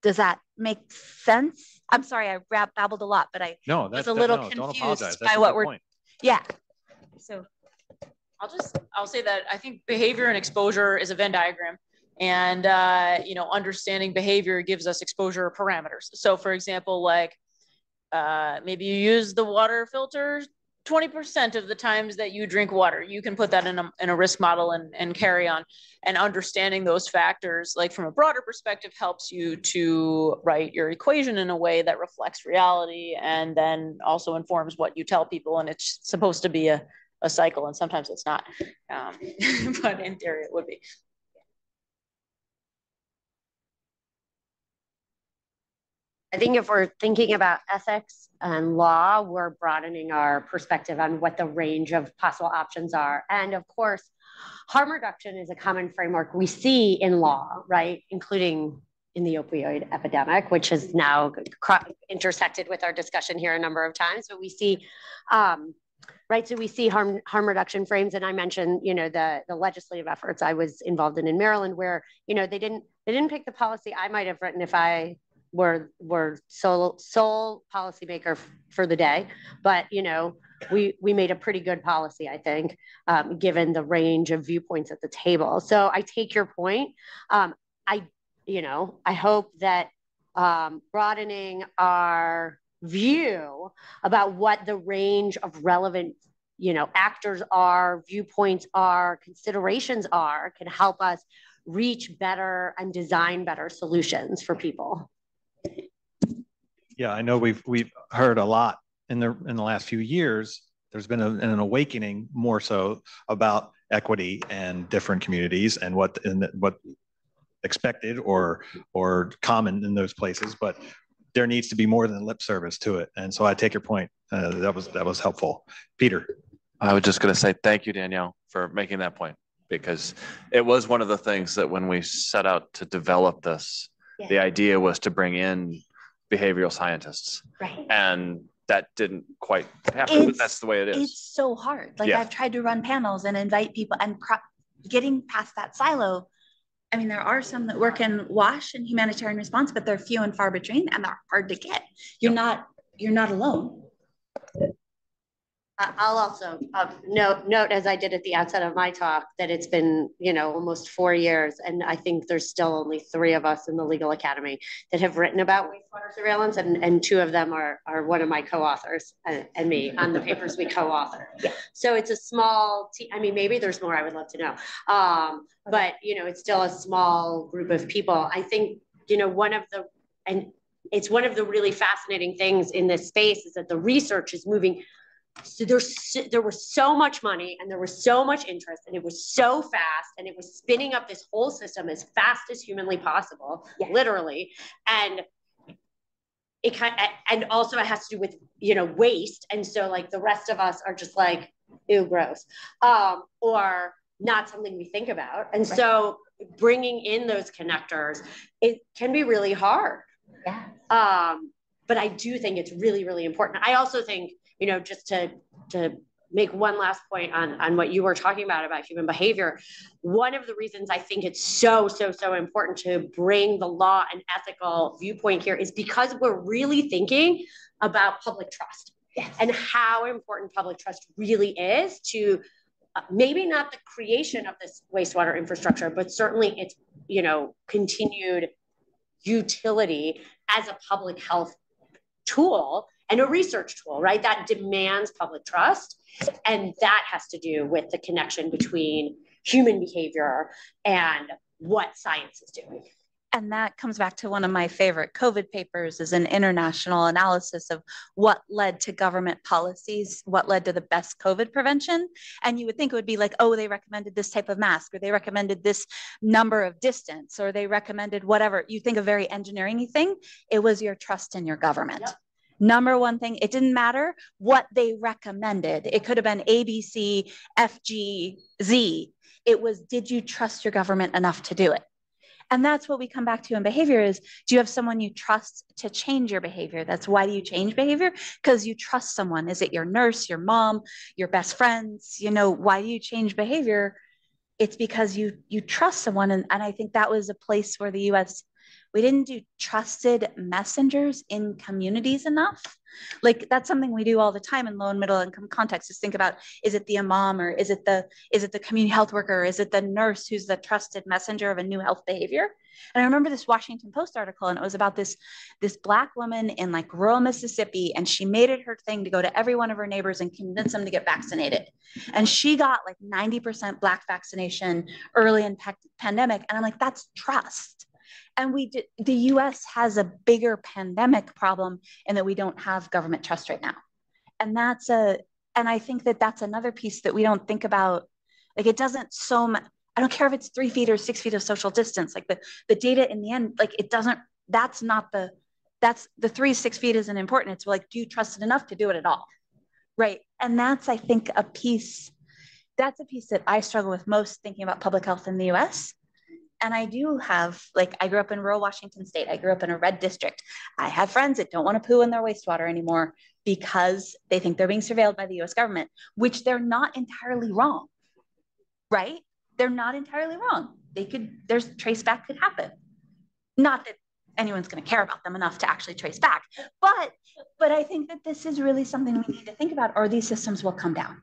Does that make sense? I'm sorry, I babbled a lot, but I was a little confused by what we're, yeah. So I'll say that I think behavior and exposure is a Venn diagram. And, you know, understanding behavior gives us exposure parameters. So for example, like maybe you use the water filter 20% of the times that you drink water. You can put that in a risk model and carry on. And understanding those factors, like from a broader perspective, helps you to write your equation in a way that reflects reality and then also informs what you tell people. And it's supposed to be a cycle, and sometimes it's not, but in theory it would be. I think if we're thinking about ethics and law, we're broadening our perspective on what the range of possible options are. And of course, harm reduction is a common framework we see in law, right? Including in the opioid epidemic, which has now intersected with our discussion here a number of times. But we see Right, so we see harm reduction frames, and I mentioned, the legislative efforts I was involved in Maryland, where they didn't pick the policy I might have written if I were sole policymaker for the day, but we made a pretty good policy, I think, given the range of viewpoints at the table. So I take your point. I hope that broadening our view about what the range of relevant actors are, viewpoints are, considerations are, can help us reach better and design better solutions for people. Yeah, I know we've heard a lot in the last few years. There's been an awakening more so about equity and different communities and what expected or common in those places, but there needs to be more than lip service to it. And so I take your point. That was helpful. Peter. I was just going to say thank you, Danielle, for making that point, because it was one of the things that when we set out to develop this, the idea was to bring in behavioral scientists. Right. And that didn't quite happen, but that's the way it is. It's so hard. Like I've tried to run panels and invite people, and getting past that silo. I mean, there are some that work in WASH and humanitarian response, but they're few and far between, and they're hard to get. You're not alone. I'll also note, as I did at the outset of my talk, that it's been, almost 4 years, and I think there's still only 3 of us in the legal academy that have written about wastewater surveillance, and 2 of them are one of my co-authors and me on the papers we co-authored. Yeah. So it's a small team. I mean, maybe there's more. I would love to know. But it's still a small group of people. I think it's one of the really fascinating things in this space is that the research is moving. So there was so much money and there was so much interest, and it was so fast, and it was spinning up this whole system as fast as humanly possible, literally. And it and also it has to do with, waste. And so like the rest of us are just like, ew, gross, or not something we think about. And so bringing in those connectors, it can be really hard. Yeah. But I do think it's really, really important. I also think, just to make one last point on what you were talking about human behavior, one of the reasons I think it's so important to bring the law and ethical viewpoint here is because we're really thinking about public trust and how important public trust really is to maybe not the creation of this wastewater infrastructure, but certainly its, continued utility as a public health tool and a research tool, right? That demands public trust. And that has to do with the connection between human behavior and what science is doing. And that comes back to one of my favorite COVID papers, is an international analysis of what led to government policies, what led to the best COVID prevention. And you would think it would be like, oh, they recommended this type of mask, or they recommended this number of distance, or they recommended whatever. You think a very engineering-y thing. It was your trust in your government. Yep. Number one thing, it didn't matter what they recommended. It could have been A, B, C, F, G, Z. It was, did you trust your government enough to do it? And that's what we come back to in behavior is, do you have someone you trust to change your behavior? That's why do you change behavior? Because you trust someone. Is it your nurse, your mom, your best friends? Why do you change behavior? It's because you trust someone. And I think that was a place where the US, we didn't do trusted messengers in communities enough. Like that's something we do all the time in low and middle income contexts, is think about, is it the imam, or is it the community health worker? Is it the nurse who's the trusted messenger of a new health behavior? And I remember this Washington Post article, and it was about this Black woman in like rural Mississippi, and she made it her thing to go to every one of her neighbors and convince them to get vaccinated. And she got like 90% Black vaccination early in pandemic. And I'm like, that's trust. And the US has a bigger pandemic problem in that we don't have government trust right now. And and I think that that's another piece that we don't think about. Like it doesn't I don't care if it's 3 feet or 6 feet of social distance, like the data in the end, like it doesn't, that's the 3, 6 feet isn't important. It's like, do you trust it enough to do it at all? Right. And that's, I think, a piece that I struggle with most thinking about public health in the US. And I do have, like, I grew up in rural Washington State. I grew up in a red district. I have friends that don't want to poo in their wastewater anymore because they think they're being surveilled by the US government, which they're not entirely wrong, right? They're not entirely wrong. There's traceback could happen. Not that anyone's going to care about them enough to actually trace back, but I think that this is really something we need to think about, or these systems will come down.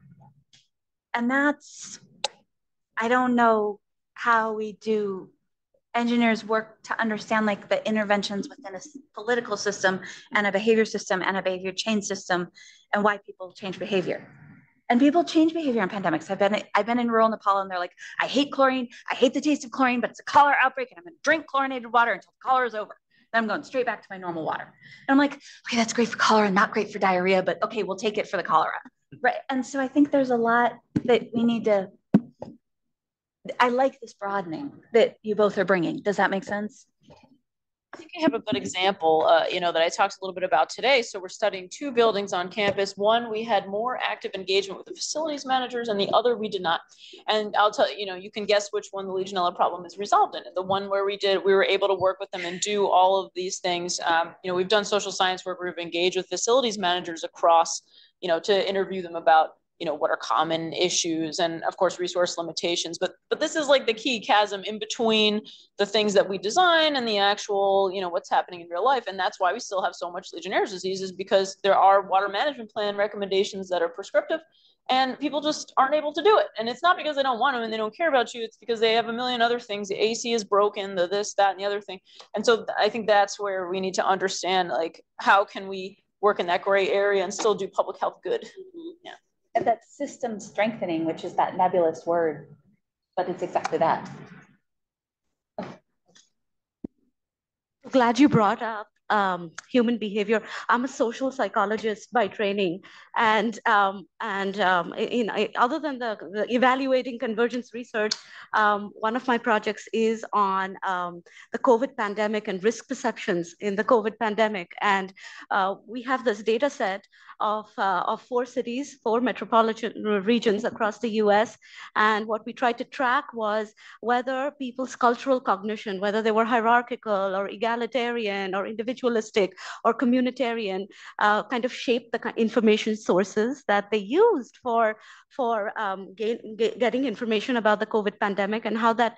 And I don't know how we do engineers work to understand like the interventions within a political system and a behavior system and a behavior change system and why people change behavior. And people change behavior in pandemics. I've been in rural Nepal and they're like, I hate chlorine. I hate the taste of chlorine, but it's a cholera outbreak and I'm going to drink chlorinated water until the cholera is over. Then I'm going straight back to my normal water. And I'm like, okay, that's great for cholera, not great for diarrhea, but okay, we'll take it for the cholera. Right. And so I think there's a lot that we need to, I like this broadening that you both are bringing. Does that make sense? I think I have a good example, that I talked a little bit about today. So we're studying 2 buildings on campus. One, we had more active engagement with the facilities managers, and the other we did not. And I'll tell you, you can guess which one the Legionella problem is resolved in. The one where we were able to work with them and do all of these things. We've done social science work where we've engaged with facilities managers across, to interview them about what are common issues and of course resource limitations, but this is like the key chasm in between the things that we design and the actual, what's happening in real life. And that's why we still have so much Legionnaire's disease, is because there are water management plan recommendations that are prescriptive and people just aren't able to do it. And it's not because they don't want to and they don't care about you, it's because they have a million other things. The AC is broken, the this, that, and the other thing. And so I think that's where we need to understand, like, how can we work in that gray area and still do public health good? Yeah. That system strengthening, which is that nebulous word, but it's exactly that. Glad you brought up human behavior. I'm a social psychologist by training, and other than the evaluating convergence research, one of my projects is on the COVID pandemic and risk perceptions in the COVID pandemic. And we have this data set of 4 cities, 4 metropolitan regions across the US. And what we tried to track was whether people's cultural cognition, whether they were hierarchical or egalitarian or individualistic or communitarian, kind of shaped the information sources that they used for getting information about the COVID pandemic, and how that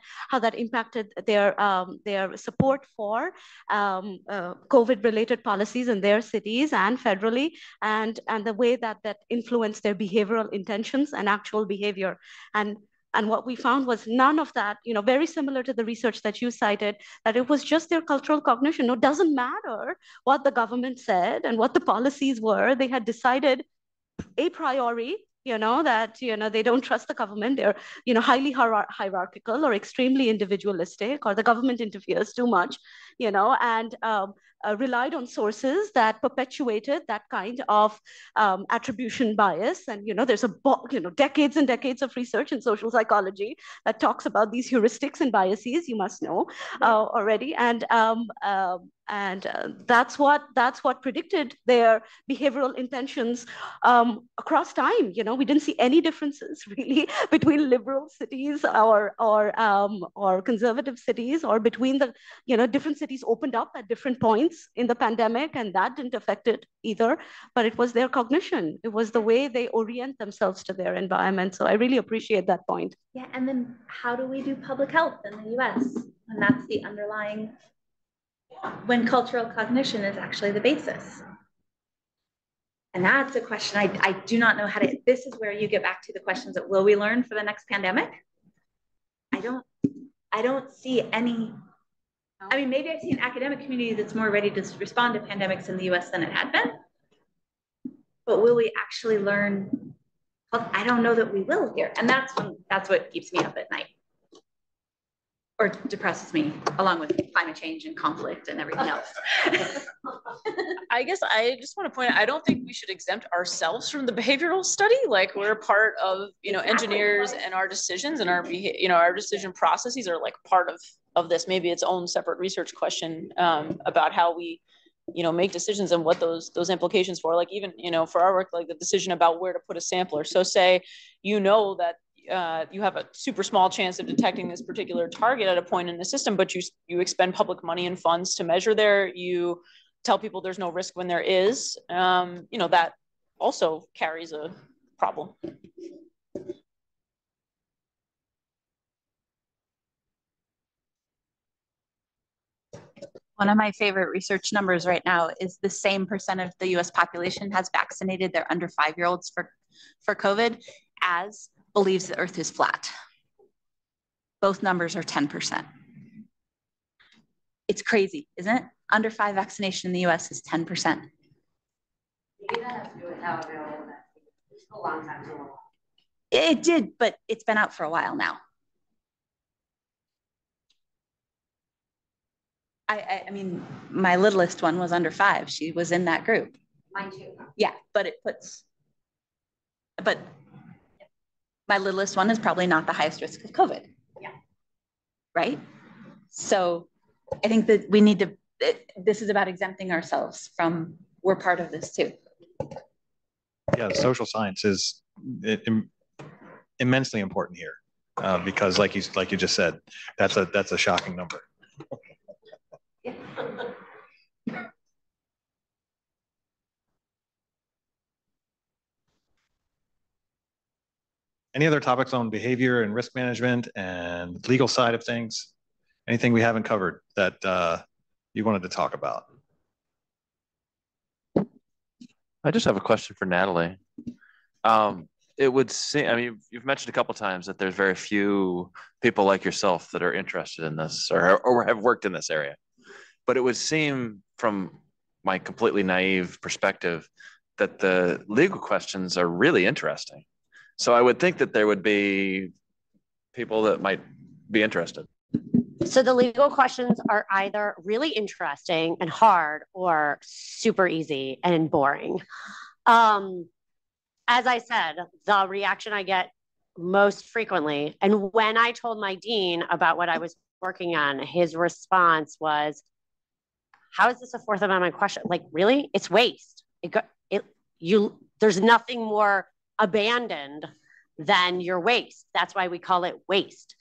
impacted their support for COVID-related policies in their cities and federally, and the way that influenced their behavioral intentions and actual behavior. And what we found was none of that, very similar to the research that you cited, that it was just their cultural cognition. It doesn't matter what the government said and what the policies were. They had decided a priori, that, they don't trust the government. They're, highly hierarchical or extremely individualistic, or the government interferes too much, and relied on sources that perpetuated that kind of attribution bias. And, there's decades and decades of research in social psychology that talks about these heuristics and biases, you must know already. And that's what predicted their behavioral intentions across time. We didn't see any differences really between liberal cities or conservative cities, or between the different cities opened up at different points in the pandemic, and that didn't affect it either. But it was their cognition. It was the way they orient themselves to their environment. So I really appreciate that point. Yeah, and then how do we do public health in the US? And that's the underlying, when cultural cognition is actually the basis. And that's a question I do not know how to, this is where you get back to the questions that will we learn for the next pandemic? I don't see any, I mean, maybe I see an academic community that's more ready to respond to pandemics in the US than it had been. But will we actually learn? I don't know that we will here. And that's what keeps me up at night, or depresses me, along with climate change and conflict and everything else. I guess I just want to point out, I don't think we should exempt ourselves from the behavioral study. Like, we're part of, engineers, and our decisions and our, our decision processes are like part of this. Maybe its own separate research question about how we, make decisions and what those implications for, like, even, for our work, like the decision about where to put a sampler. So say, that you have a super small chance of detecting this particular target at a point in the system, but you expend public money and funds to measure there. You tell people there's no risk when there is. That also carries a problem. One of my favorite research numbers right now is the same percent of the US population has vaccinated their under 5-year-olds for COVID as believes the earth is flat. Both numbers are 10%. It's crazy, isn't it? Under 5 vaccination in the US is 10%. Maybe that has to do with how available that is. A long time ago. It did, but it's been out for a while now. I mean, my littlest one was under 5. She was in that group. Mine too. Yeah, but my littlest one is probably not the highest risk of COVID. Yeah. Right? So I think that we need to, this is about exempting ourselves from, we're part of this too. Yeah, the social science is immensely important here because like you just said, that's a shocking number. Any other topics on behavior and risk management and legal side of things? Anything we haven't covered that you wanted to talk about? I just have a question for Natalie. It would seem, I mean, you've mentioned a couple of times that there's very few people like yourself that are interested in this or have worked in this area. But it would seem from my completely naive perspective that the legal questions are really interesting. So I would think that there would be people that might be interested. So the legal questions are either really interesting and hard or super easy and boring. As I said, the reaction I get most frequently, and when I told my dean about what I was working on, his response was, how is this a Fourth Amendment question? Like, really? It's waste. There's nothing more abandoned than your waste. That's why we call it waste.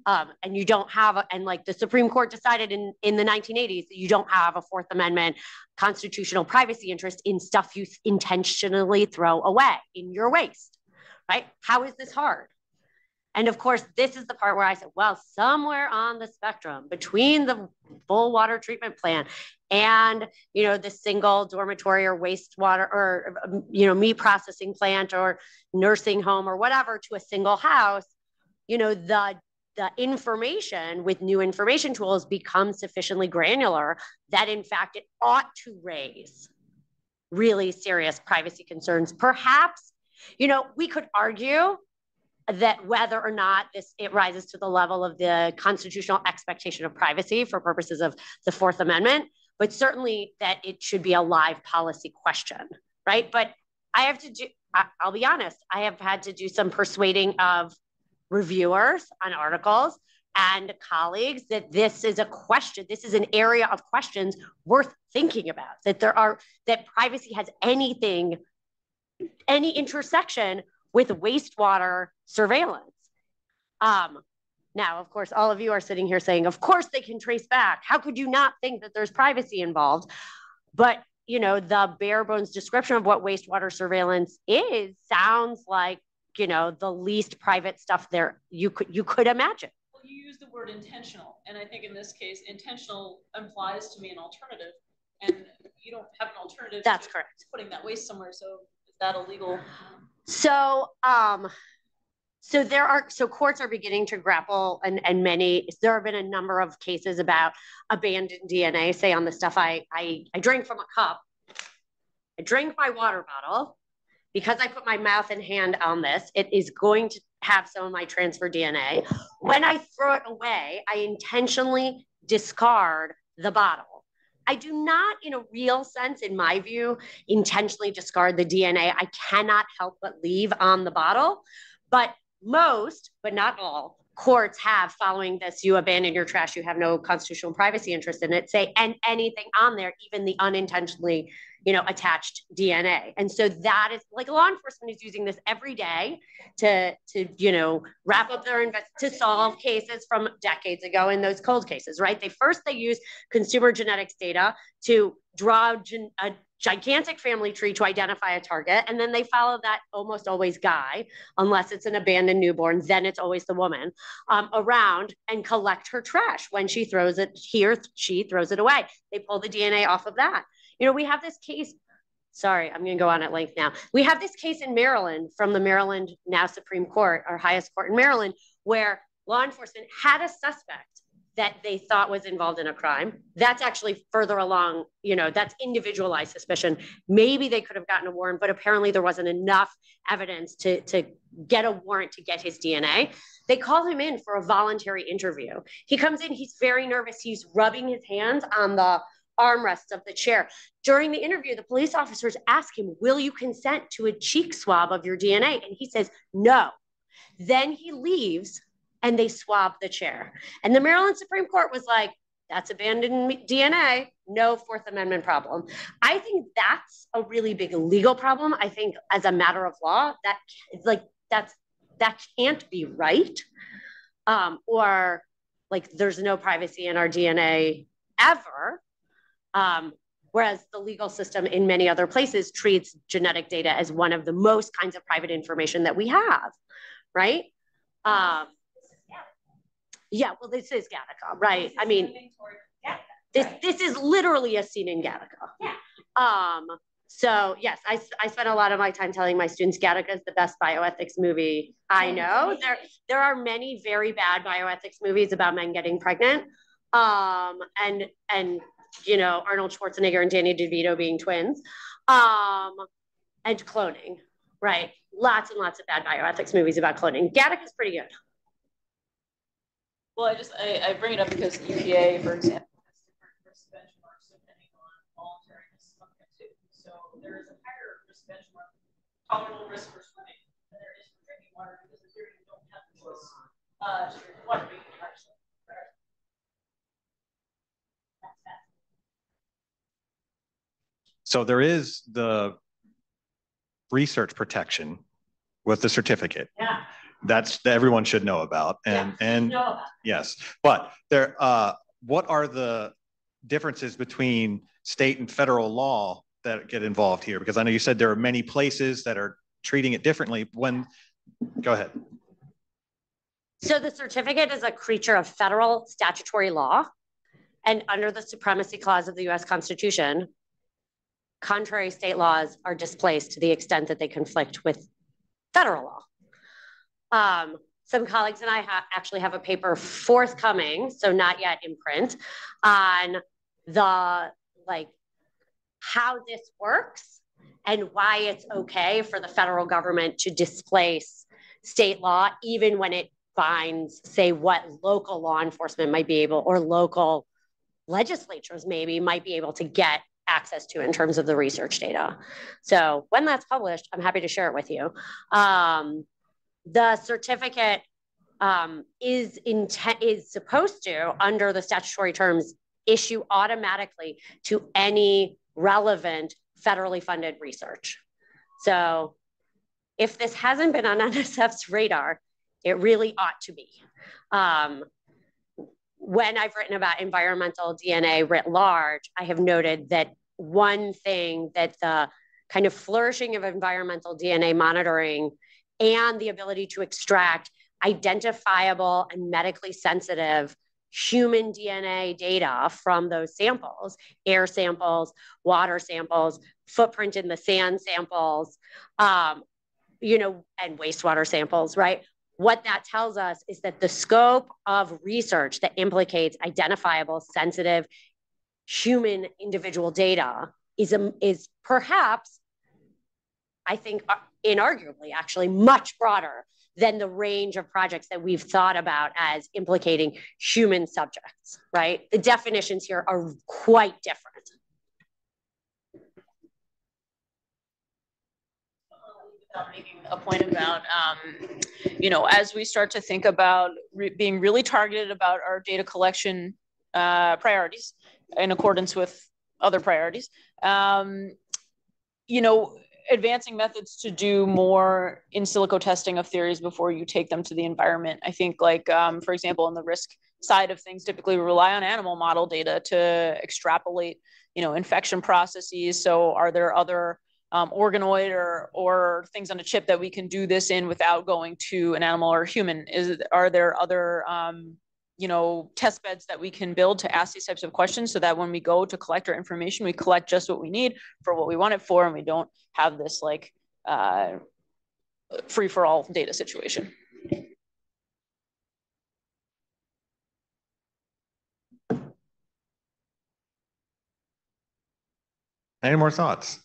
And you don't have, and like the Supreme Court decided in the 1980s, that you don't have a Fourth Amendment constitutional privacy interest in stuff you intentionally throw away in your waste, right? How is this hard? And of course, this is the part where I said, well, somewhere on the spectrum between the full water treatment plant and, the single dormitory or wastewater or, meat processing plant or nursing home or whatever to a single house, the information with new information tools becomes sufficiently granular that in fact it ought to raise really serious privacy concerns. Perhaps, we could argue that whether or not it rises to the level of the constitutional expectation of privacy for purposes of the Fourth Amendment, but certainly that it should be a live policy question, right? But I'll be honest, I have had to do some persuading of reviewers on articles and colleagues that this is a question, this is an area of questions worth thinking about, that privacy has any intersection with wastewater surveillance. Now, of course, all of you are sitting here saying, of course they can trace back. How could you not think that there's privacy involved? But, the bare bones description of what wastewater surveillance is sounds like, the least private stuff there you could imagine. Well, you use the word intentional. And I think in this case, intentional implies to me an alternative. And you don't have an alternative. That's correct. Putting that waste somewhere. So is that illegal? So, so courts are beginning to grapple and there have been a number of cases about abandoned DNA, say on the stuff I drank from a cup. I drank my water bottle. Because I put my mouth and hand on this, it is going to have some of my transfer DNA. When I throw it away, I intentionally discard the bottle. I do not, in a real sense, in my view, intentionally discard the DNA. I cannot help but leave on the bottle. But most, but not all, courts have, following this, you abandon your trash, you have no constitutional privacy interest in it, say, and anything on there, even the unintentionally attached DNA. And so that is like law enforcement is using this every day to wrap up their to solve cases from decades ago in those cold cases, right? They use consumer genetics data to draw a gigantic family tree to identify a target, and then they follow that almost always guy, unless it's an abandoned newborn, then it's always the woman, around and collect her trash. When she throws it, she throws it away. They pull the DNA off of that. We have this case. Sorry, I'm going to go on at length now. We have this case in Maryland from the Maryland now Supreme Court, our highest court in Maryland, where law enforcement had a suspect that they thought was involved in a crime. That's actually further along, that's individualized suspicion. Maybe they could have gotten a warrant, but apparently there wasn't enough evidence to get a warrant to get his DNA. They call him in for a voluntary interview. He comes in, he's very nervous. He's rubbing his hands on the armrests of the chair. During the interview, the police officers ask him, will you consent to a cheek swab of your DNA? And he says, no. Then he leaves and they swab the chair. And the Maryland Supreme Court was like, that's abandoned DNA, no Fourth Amendment problem. I think that's a really big legal problem. I think as a matter of law, that can't be right. Or like there's no privacy in our DNA ever. Whereas the legal system in many other places treats genetic data as one of the most kinds of private information that we have, right? Yeah, well, this is Gattaca, right? I mean, this is literally a scene in Gattaca. Yeah. So yes, I spent a lot of my time telling my students Gattaca is the best bioethics movie I know. There are many very bad bioethics movies about men getting pregnant, and Arnold Schwarzenegger and Danny DeVito being twins, and cloning, right? Lots and lots of bad bioethics movies about cloning. Gattaca is pretty good. Well, I bring it up because EPA, for example, has different risk benchmarks depending on voluntariness of activity. So there is a higher risk benchmark, tolerable risk for swimming, than there is for drinking water because in theory you don't have the choice to drink water being actually. So there is the research protection with the certificate. Yeah. That everyone should know about. Yes, but there, what are the differences between state and federal law that get involved here? Because I know you said there are many places that are treating it differently. Go ahead. So the certificate is a creature of federal statutory law, and under the Supremacy Clause of the U.S. Constitution, contrary state laws are displaced to the extent that they conflict with federal law. Some colleagues and I actually have a paper forthcoming, so not yet in print, on the how this works and why it's okay for the federal government to displace state law, even when it binds, say, what local law enforcement might be able, or local legislatures maybe might be able to get access to in terms of the research data. So when that's published, I'm happy to share it with you. The certificate is supposed to, under the statutory terms, issue automatically to any relevant federally funded research. So if this hasn't been on NSF's radar, it really ought to be. When I've written about environmental DNA writ large, I have noted that one thing that the kind of flourishing of environmental DNA monitoring and the ability to extract identifiable and medically sensitive human DNA data from those samples, air samples, water samples, footprint in the sand samples, and wastewater samples, right? What that tells us is that the scope of research that implicates identifiable, sensitive, human individual data is perhaps, I think, inarguably actually much broader than the range of projects that we've thought about as implicating human subjects, right? The definitions here are quite different. Without making a point about, as we start to think about being really targeted about our data collection priorities in accordance with other priorities, advancing methods to do more in silico testing of theories before you take them to the environment. I think, like, for example, on the risk side of things, typically we rely on animal model data to extrapolate, infection processes. So are there other organoid or things on a chip that we can do this in without going to an animal or human? Are there other test beds that we can build to ask these types of questions so that when we go to collect our information, we collect just what we need for what we want it for, and we don't have this like free-for-all data situation. Any more thoughts?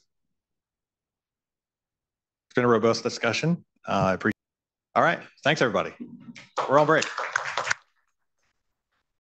It's been a robust discussion. I appreciate it. All right. Thanks, everybody. We're on break.